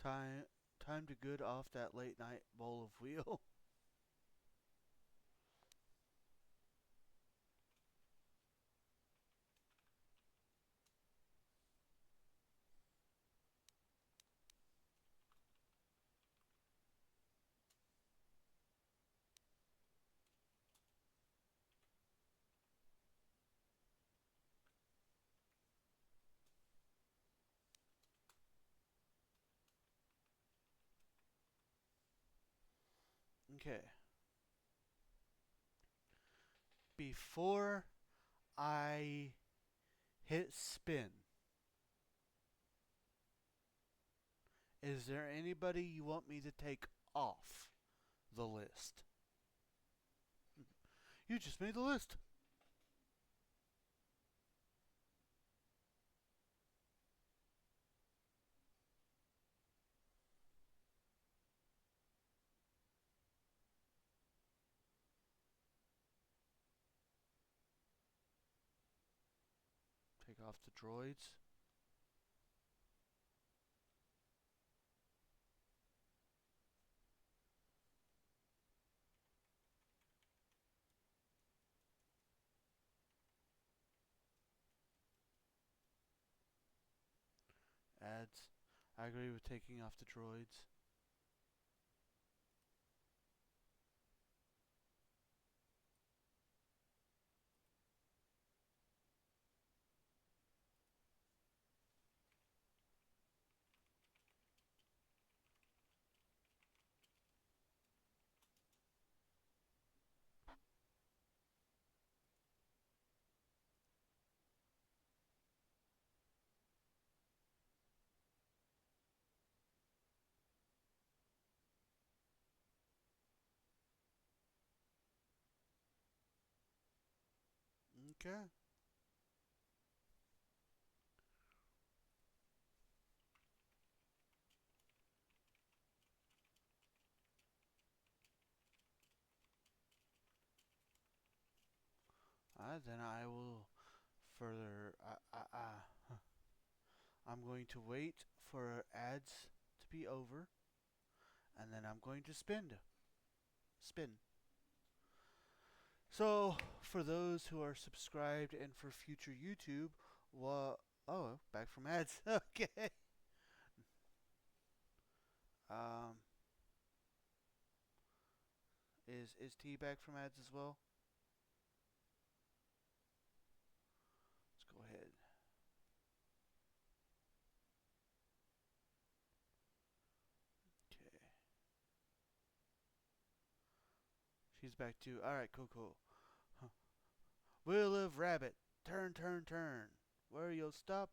Time to good off that late night bowl of wheel. Okay. Before I hit spin, is there anybody you want me to take off the list? You just made the list. Take off the droids. Ads. I agree with taking off the droids. Okay. Then I will further. I'm going to wait for ads to be over, and then I'm going to spin. So, for those who are subscribed and for future YouTube, oh, back from ads. Okay. Is T back from ads as well? Let's go ahead. Okay. She's back too. Alright, cool. Huh. Wheel of Rabbit. Turn. Where you'll stop?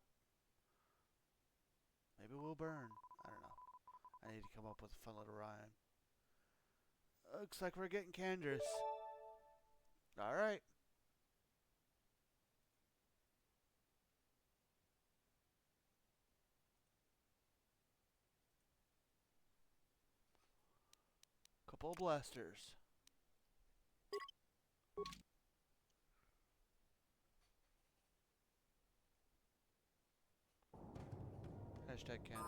Maybe we'll burn. I don't know. I need to come up with a fun little rhyme. Looks like we're getting Candrass. Alright. Couple of blasters. Hashtag cannons.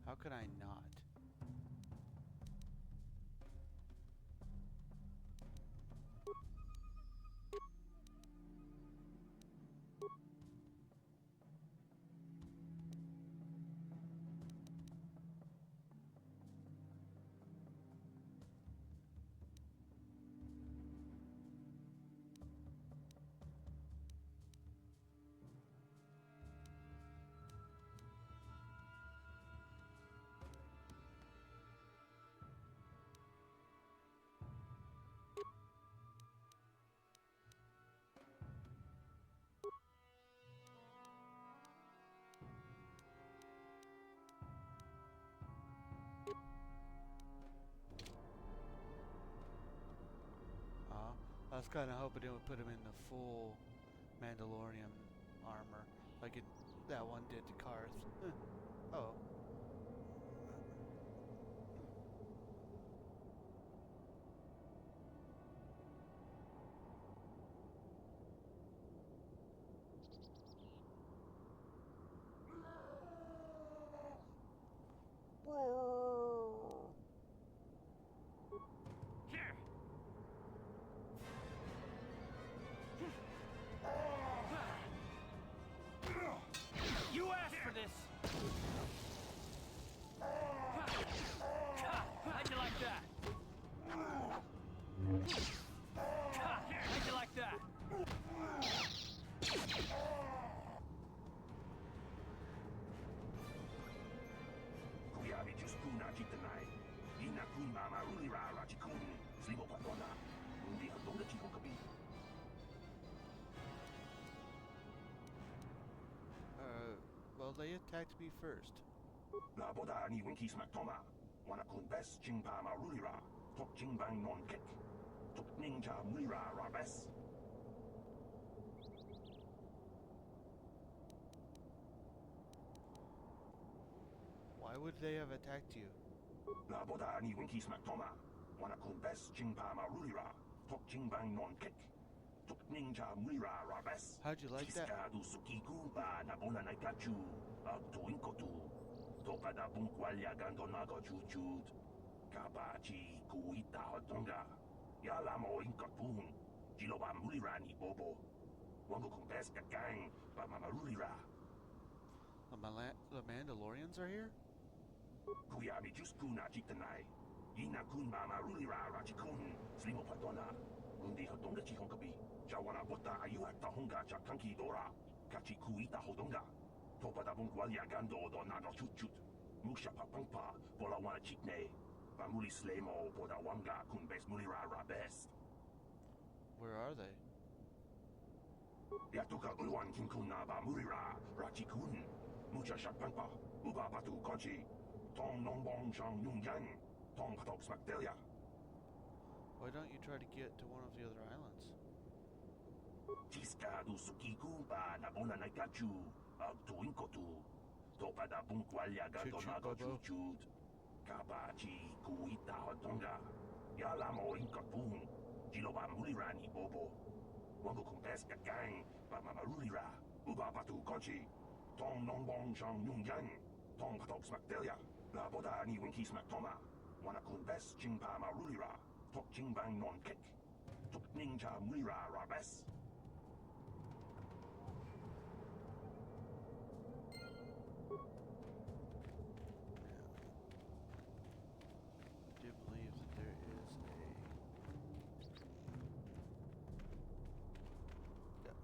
How could I not? I was kind of hoping it would put him in the full Mandalorian armor, like that one did to Karth. Oh. You asked for this! How'd you like that? How'd you like that? Kuyabi Juskuna Jitanai. Ina Kuma Marulira Rajikun. Slimo Patona. Undi Hadonga Chikokabi. Well, they attacked me first. La Boda ni Winky Smaktoma. Wanakun Bes Jingpa Marulira. Tok Jingbang Non Kek. Tok Ninja Mulira Rabes. Why would they have attacked you? La Boda ni Winky Smaktoma. Wanakun Bes Jingpa Marulira. Tok Jingbang Non Kek. Tok Ninja Mulira Rabes. How'd you like that? Tiska du Sukiku ba Nabona Naikachu. Toinkotu. Topada Bunkwalya Gandonago Jujud. Kabachi Kuita Hotonga. Yalamo Inkapun. Jiloba Mulirani Bobo. Wango Kumbes Gang. Ba Mamarulira. The Mandalorians are here? Kuyami Juskuna Jitanai. Ina Kun Mamarulira Rachikun. Slimo Patona. Undi Hotonga Chihonkabi. Jawana Bota Ayuata Honga Chakanki Dora. Kachi Kuita Hodonga. Topada Bunkwalya Gando Donado Chuchut. Musha Papampa. Polawana Chikne. Bamuli Slemo Podawanga Kunbes Mulira Rabes. Where are they? Yatuka Ulwan Kinkuna Bamulira Rachikun. Mucha Shapampa. Uba Batu Konchi. Tong Nombong Shang Yung Yang. Tong Patok Smakdelia. Why don't you try to get to one of the other islands? Tiska du Sukiku ba Nabona Naikachu. Tuinkotu. Topada Bunkwalya Gandonago Chuchut. Kabachi Kuita Hotonga. Yalamo Inkapun. Jiloba Mulirani Bobo. Wango Kumbes Gang. Ba Mamarulira. Uba Batu Konchi. Tong Nombong Shang Yung Yang. Tong Patok Smakdelia. La Boda ni Winky Smaktoma. Wanakun Bes Jingpa Marulira. Tok Jingbang Non Kek. Tok Ninja Mulira Rabes. I do believe that there is a... Yep.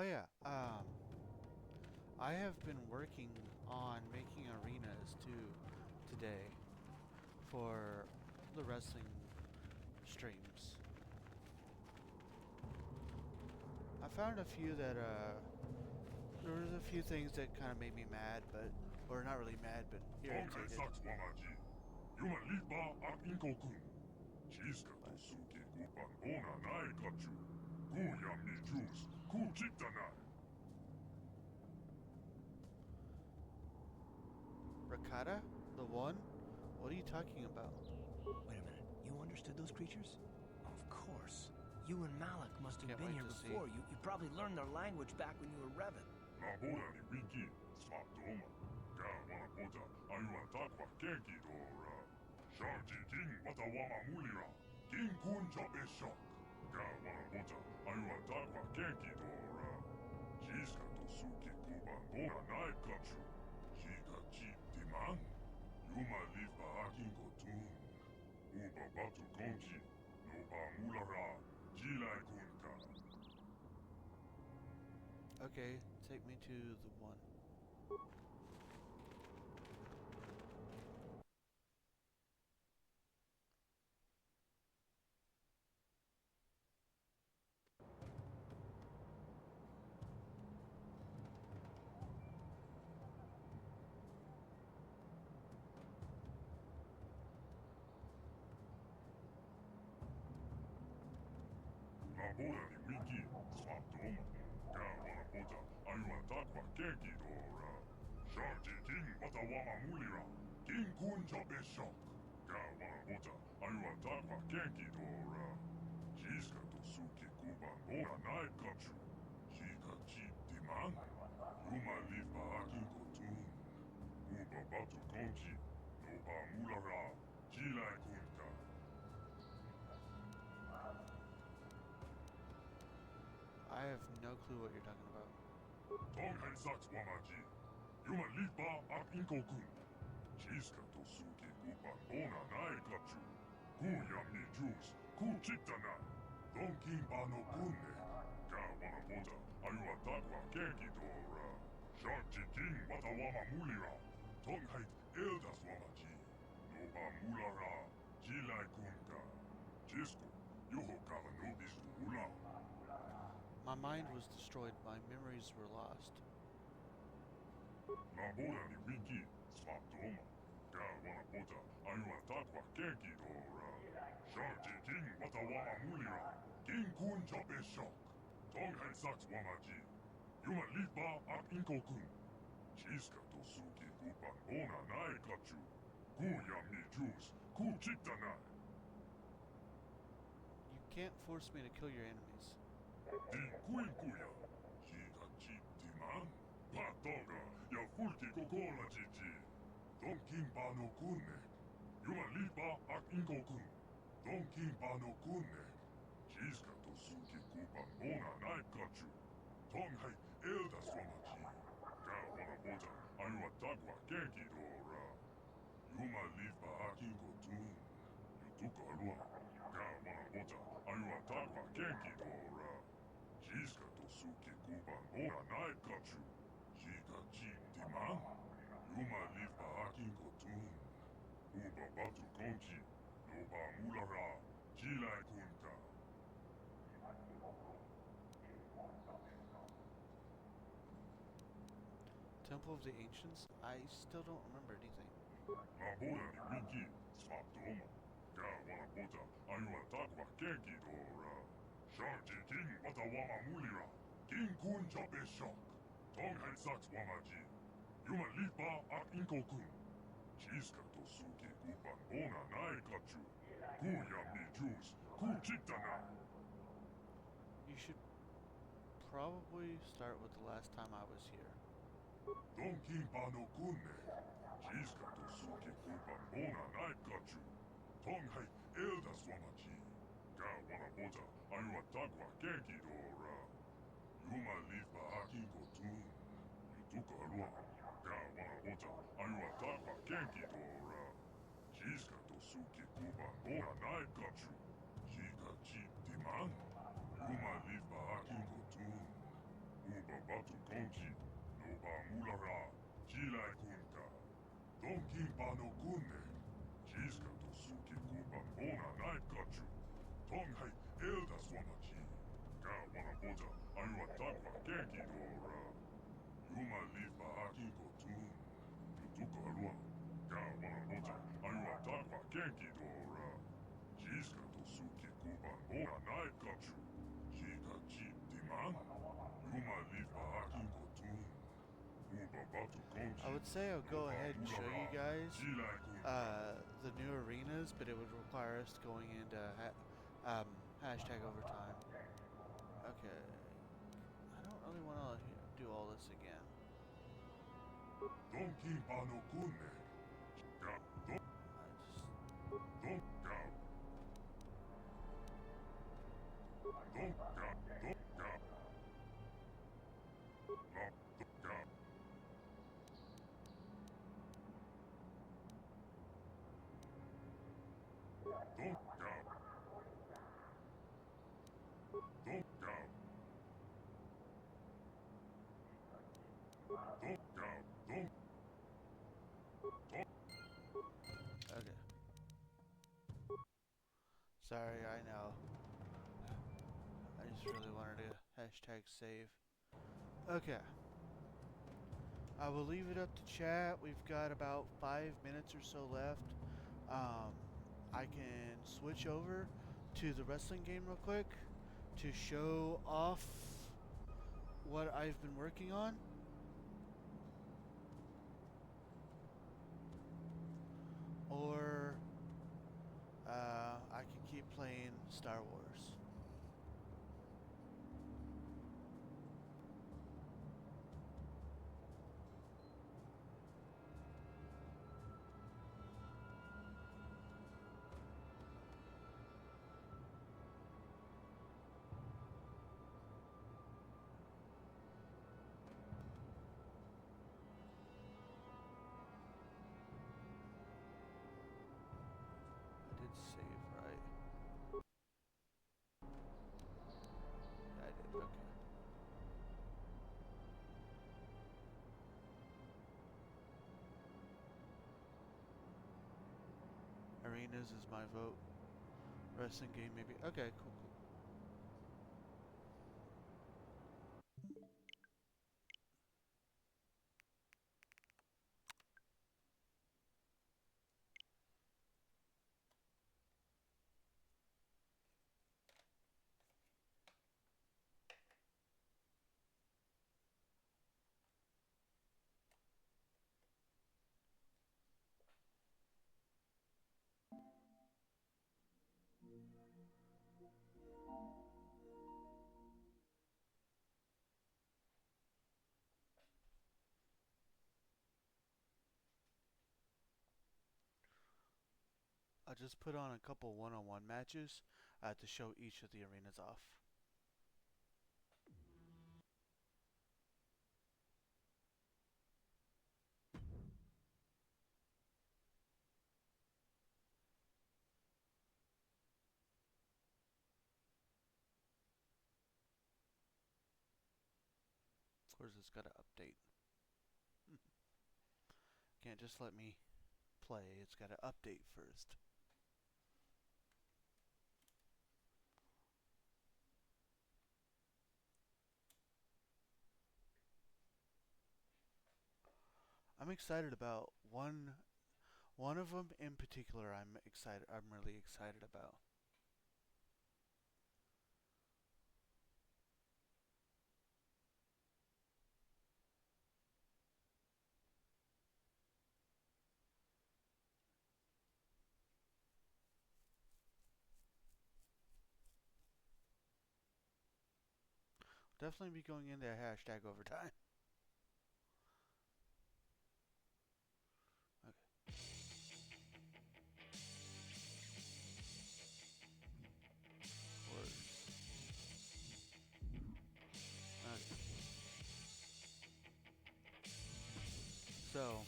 Oh yeah. I have been working on making arenas too today for the wrestling streams. I found a few that there was a few things that kind of made me mad, but or not really mad, but irritated. Rakata? The one? What are you talking about? Wait a minute. You understood those creatures? Of course. You and Malik must have been here before. You probably learned their language back when you were Revan. Okay, take me to the one. I have no clue what you're talking about. My mind was destroyed. My memories were lost. You can't force me to kill your enemies. Temple of the Ancients? I still don't remember anything. You should probably start with the last time I was here. Konki, Noba Mulara, Jilai Kunta, Donkin Pano Kunne, Jiska Tosuki Kuban Bona Naikachu, Tonghai Elda Swamachi, Ga Wanaboja, Ayua Takwa Genki Dora, Yuma Lifa Akinko Tun, Yutuka Arua, Ga Wanaboja, Ayua Takwa Genki Dora, Jiska Tosuki Kuban Bona Naikachu, Jika Chip Diman, Yuma Lifa Akinko Tun, Uba Batu Konchi. I would say I'll go ahead and show you guys the new arenas, but it would require us going into hashtag overtime. Okay. I don't really want to do all this again. Donkin Pano Kunne. Ga. Don. Don. Ga. Don. Ga. Don. Ga. La. Don. Ga. Don. Ga. Don. Ga. Don. Ga. Don. Okay. Sorry, I know. I just really wanted to hashtag save. Okay. I will leave it up to chat. We've got about 5 minutes or so left. I can switch over to the wrestling game real quick to show off what I've been working on. Or I can keep playing Star Wars. Save, right? Yeah, I did, okay. Arenas is my vote. Wrestling game, maybe. Okay, cool, cool. I'll just put on a couple one-on-one matches to show each of the arenas off. Of course, it's got to update. Can't just let me play. It's got to update first. I'm excited about one of them in particular. I'm really excited about. Definitely be going into hashtag overtime. So,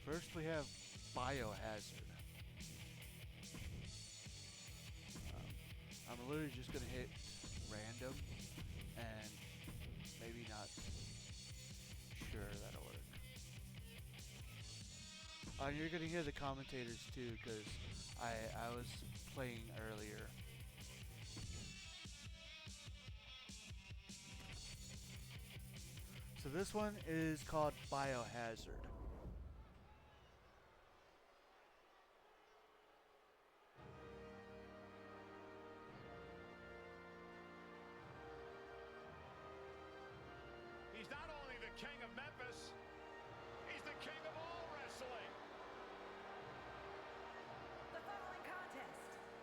first we have Biohazard. I'm literally just going to hit random and maybe not sure that'll work. You're gonna hear the commentators too, because I was playing earlier. So this one is called Biohazard. He's not only the king of Memphis, he's the king of all wrestling. The following contest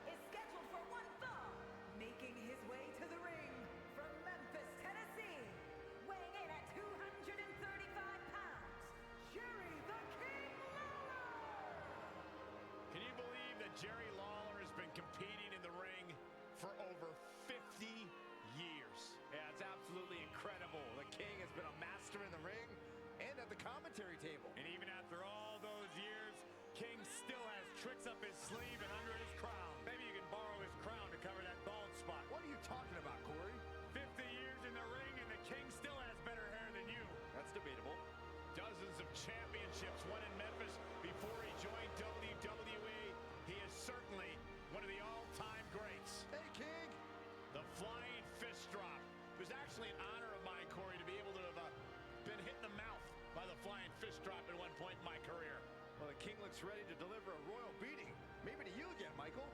is scheduled for one fall, making his way to the ring from Memphis, Tennessee, weighing in at 235 pounds, Jerry the King Lawler! Can you believe that Jerry Lawler has been competing in the ring for over 50 years? Yeah, it's absolutely incredible. The King has been a master in the ring and at the commentary table. And even after all those years, King still has tricks up his sleeve and under his crown. Maybe you can borrow his crown to cover that bald spot. What are you talking about, Corey? 50 years in the ring and the King still has better hair than you. That's debatable. Dozens of championships won in Memphis before he joined WWE. He is certainly one of the all-time greats. Hey, King! The flying fist drop. It was actually an honor of mine, Corey, to be able to have been hit in the mouth by the flying fist drop at one point in my career. Well, the King looks ready to deliver a royal beating. Maybe to you again, Michael.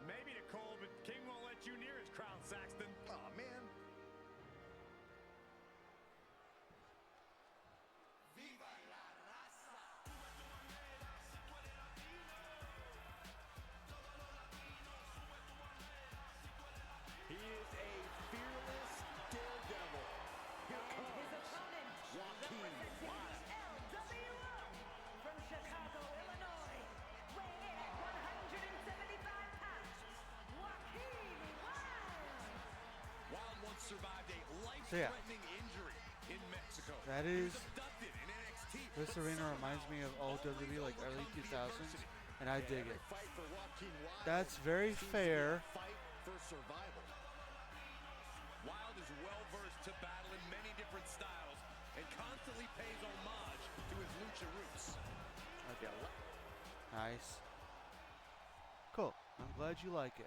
Maybe to Cole, but King won't let you near his crown, Saxton. Aw, man. He is a fearless daredevil. Here comes His opponent, Joaquin Wild. LWO from Chicago, Illinois, weighing in at 175 pounds, Joaquin Wild! Wild once survived a So yeah. life-threatening injury in Mexico. That He is, was abducted in NXT. this arena reminds me of old WWE, like early 2000s, and I dig it. Fight for Joaquin Wild That's very seems to be fair. a fight for survival. Wild is well-versed to battle in many different styles and constantly pays homage to his lucha roots. Okay. Nice. Cool. I'm glad you like it.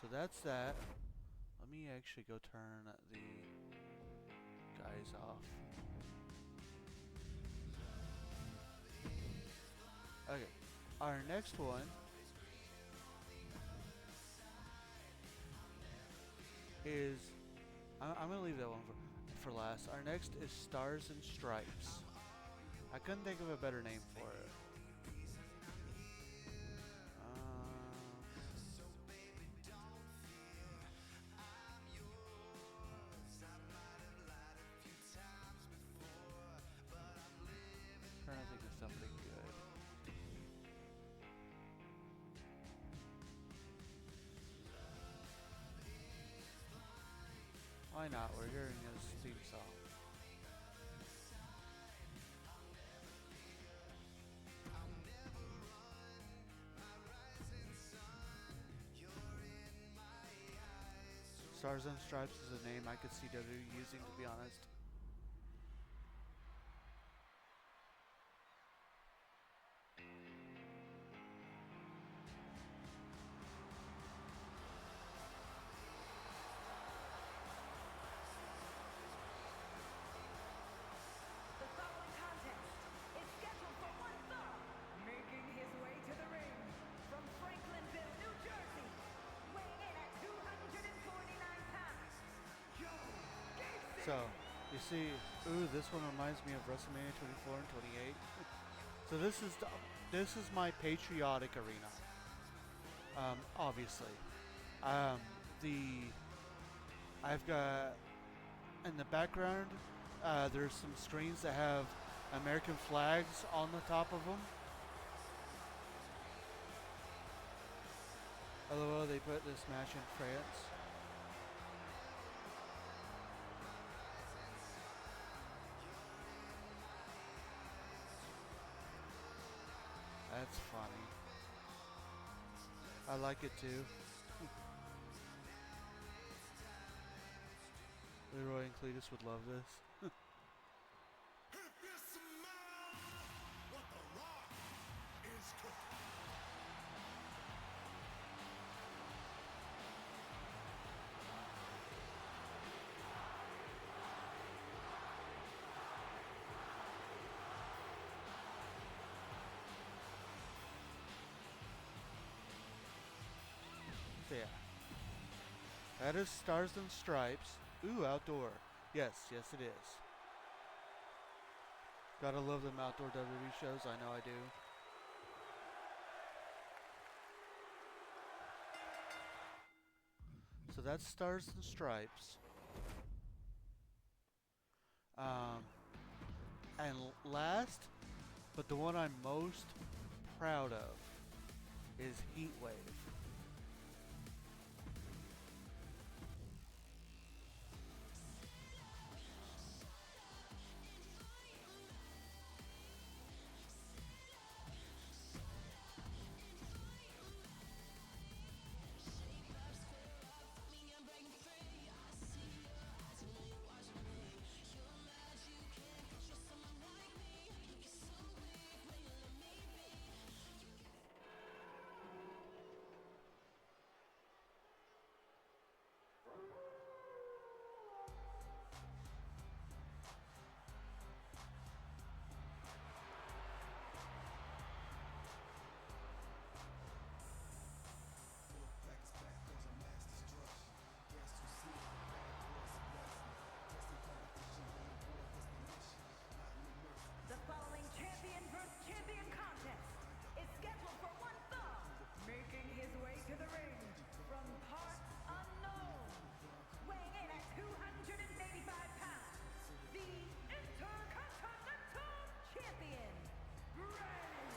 So that's that. Let me actually go turn the guys off. Okay. Our next one is I'm gonna leave that one for last. Our next is Stars and Stripes. I couldn't think of a better name for it. Trying to think of something good. Why not? We're hearing his theme song. Stars and Stripes is a name I could see WWE using, to be honest. The following contest is scheduled for one fall, making his way to the ring from Franklinville, New Jersey, weighing in at 249 pounds, Joe Gacy! So, you see, ooh, this one reminds me of WrestleMania 24 and 28. So this is my patriotic arena. Obviously, I've got in the background. There's some screens that have American flags on the top of them. Although they put this match in France. That's funny. I like it too. Leroy and Cletus would love this. So yeah. That is Stars and Stripes. Ooh, outdoor. Yes, yes it is. Gotta love them outdoor WWE shows, I know I do. So that's Stars and Stripes. And last, but the one I'm most proud of, is Heatwave. The following champion versus champion contest is scheduled for one fall. Making his way to the ring from parts unknown, weighing in at 285 pounds, the Intercontinental Champion, Bray Wyatt!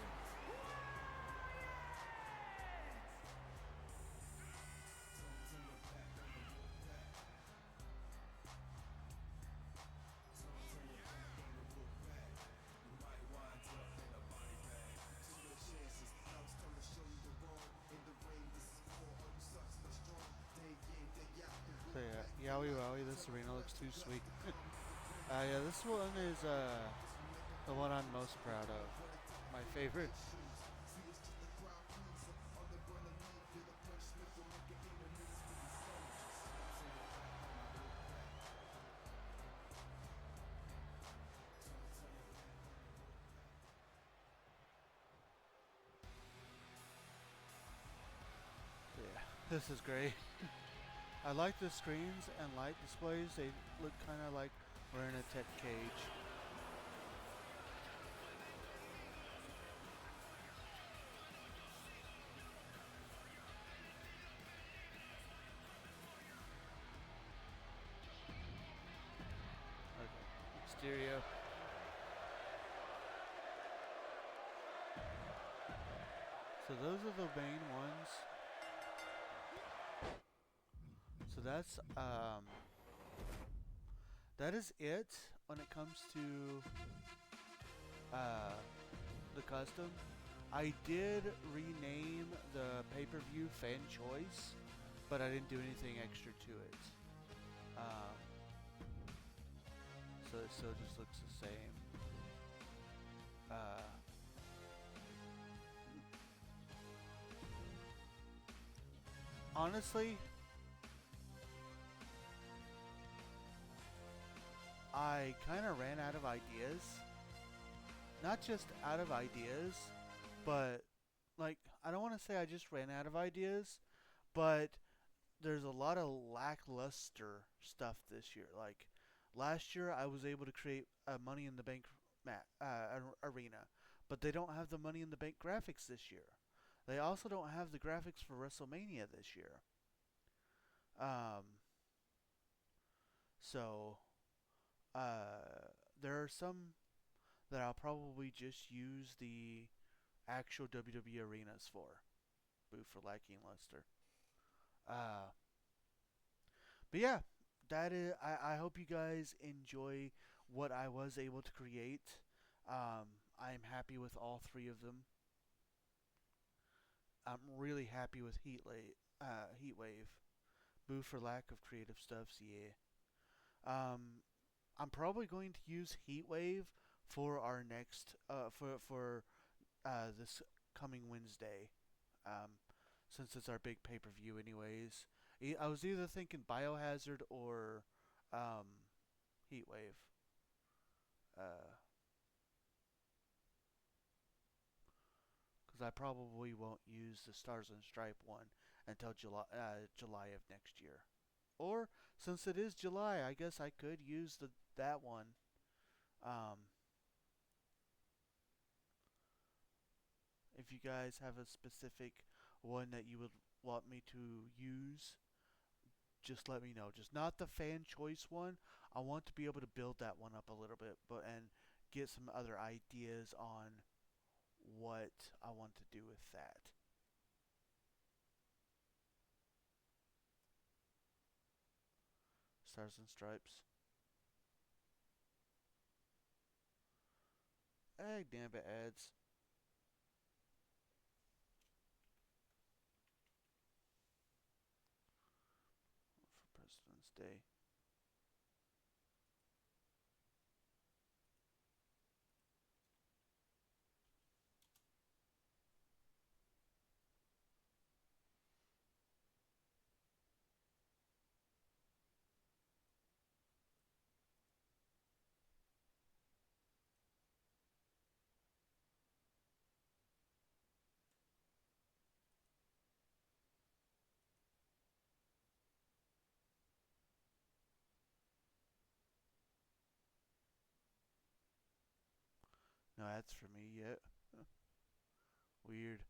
So yeah, Yowie Wowie, this arena looks too sweet. Yeah, this one is the one I'm most proud of. My favorite. Yeah, this is great. I like the screens and light displays. They look kind of like we're in a tech cage. Okay, stereo. So those are the main ones. So that's that is it when it comes to the custom. I did rename the pay-per-view Fan Choice, but I didn't do anything extra to it. So it still just looks the same. Honestly, I kind of ran out of ideas. Not just out of ideas, but like, I don't want to say I just ran out of ideas, but there's a lot of lackluster stuff this year. Like last year I was able to create a Money in the Bank arena, but they don't have the Money in the Bank graphics this year. They also don't have the graphics for WrestleMania this year. So there are some that I'll probably just use the actual WWE arenas for. Boo for lacking luster. But yeah, that is. I hope you guys enjoy what I was able to create. I'm happy with all three of them. I'm really happy with Heatwave. Boo for lack of creative stuffs, yeah. I'm probably going to use Heatwave for our next for this coming Wednesday, since it's our big pay-per-view anyways. I was either thinking Biohazard or Heatwave. Because I probably won't use the Stars and Stripe one until July of next year. Or since it is July, I guess I could use that one. If you guys have a specific one that you would want me to use, just let me know. Just not the fan choice one. I want to be able to build that one up a little bit, and get some other ideas on what I want to do with that. Stars and Stripes. Hey, damn it, ads. For President's Day. No ads for me yet. Weird.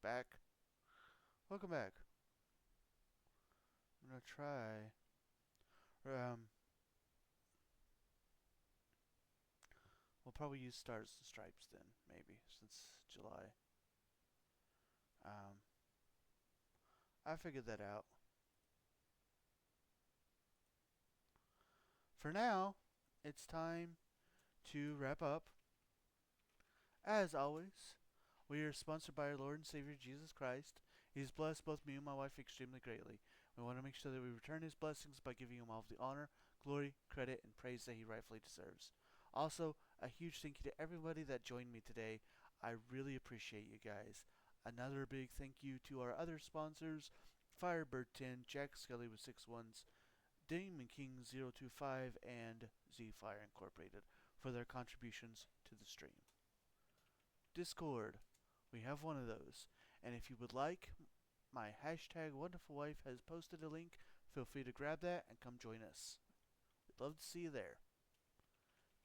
Back. Welcome back. I'm gonna try. We'll probably use Stars and Stripes then, maybe, since July. I figured that out. For now, it's time to wrap up. As always, we are sponsored by our Lord and Savior Jesus Christ. He's blessed both me and my wife extremely greatly. We want to make sure that we return his blessings by giving him all of the honor, glory, credit, and praise that he rightfully deserves. Also, a huge thank you to everybody that joined me today. I really appreciate you guys. Another big thank you to our other sponsors, Firebird 10, Jack Skelly with 6 ones, Damon King 025, and Z-Fire Incorporated for their contributions to the stream. Discord, we have one of those, and if you would like, my hashtag Wonderful Wife has posted a link. Feel free to grab that and come join us. We'd love to see you there.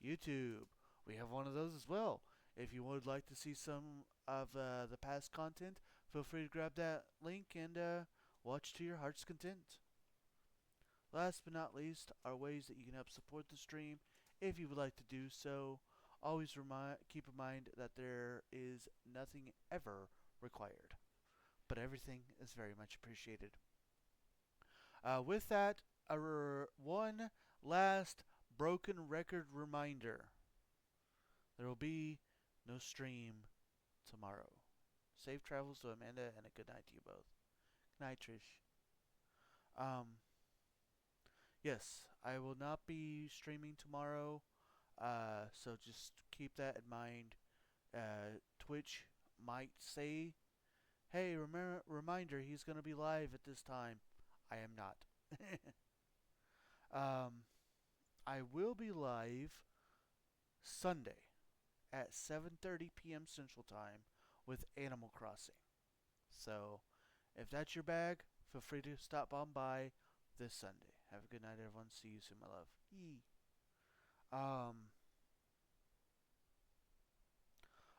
YouTube, we have one of those as well. If you would like to see some of the past content, feel free to grab that link and watch to your heart's content. Last but not least, are ways that you can help support the stream. If you would like to do so, always keep in mind that there is nothing ever required, but everything is very much appreciated. With that, one last broken record reminder. There will be no stream tomorrow. Safe travels to Amanda and a good night to you both. Good night, Trish. Yes, I will not be streaming tomorrow, so just keep that in mind. Twitch might say, hey, reminder, he's going to be live at this time. I am not. I will be live Sunday at 7:30 p.m. Central Time with Animal Crossing. So, if that's your bag, feel free to stop on by this Sunday. Have a good night, everyone. See you soon, my love. Yee.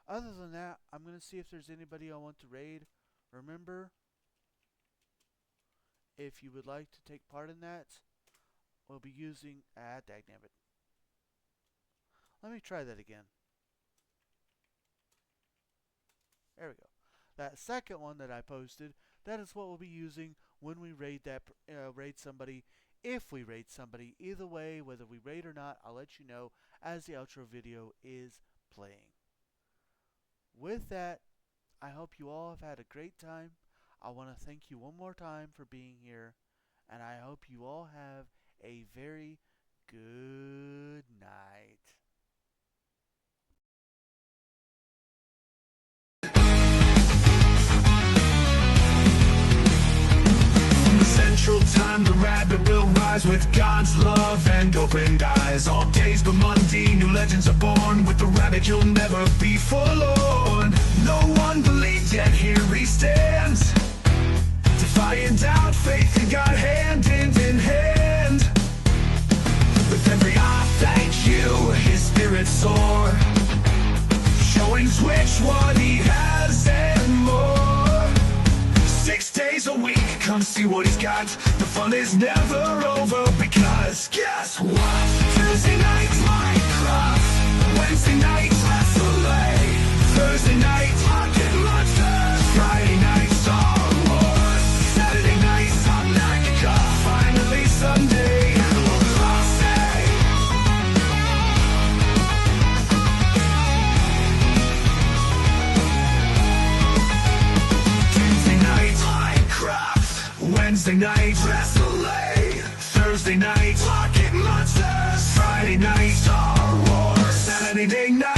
Other than that, I'm going to see if there's anybody I want to raid. Remember, if you would like to take part in that, we'll be using... dagnabbit. Let me try that again. There we go. That second one that I posted, that is what we'll be using when we raid somebody if we raid somebody. Either way, whether we raid or not, I'll let you know as the outro video is playing. With that, I hope you all have had a great time. I want to thank you one more time for being here, and I hope you all have a very good night. Central time, the rabbit will rise with God's love and opened eyes. All days but Monday, new legends are born. With the rabbit you'll never be forlorn. No one believed, yet here he stands, defying doubt, faith in God, hand in hand. With every I thank you, his spirit soar, showing Twitch what he has and more. 6 days a week, come see what he's got. The fun is never over, because guess what? Tuesday night, Minecraft. Wednesday night, Wrestling. Thursday night, Pocket Monsters. Friday night, Star Wars. Saturday night, Subnautica. Finally Sunday, Animal Crossing. Tuesday night, Minecraft. Wednesday night, Wrestling. Thursday night, Pocket Monsters. Friday night, Star Wars. Saturday night,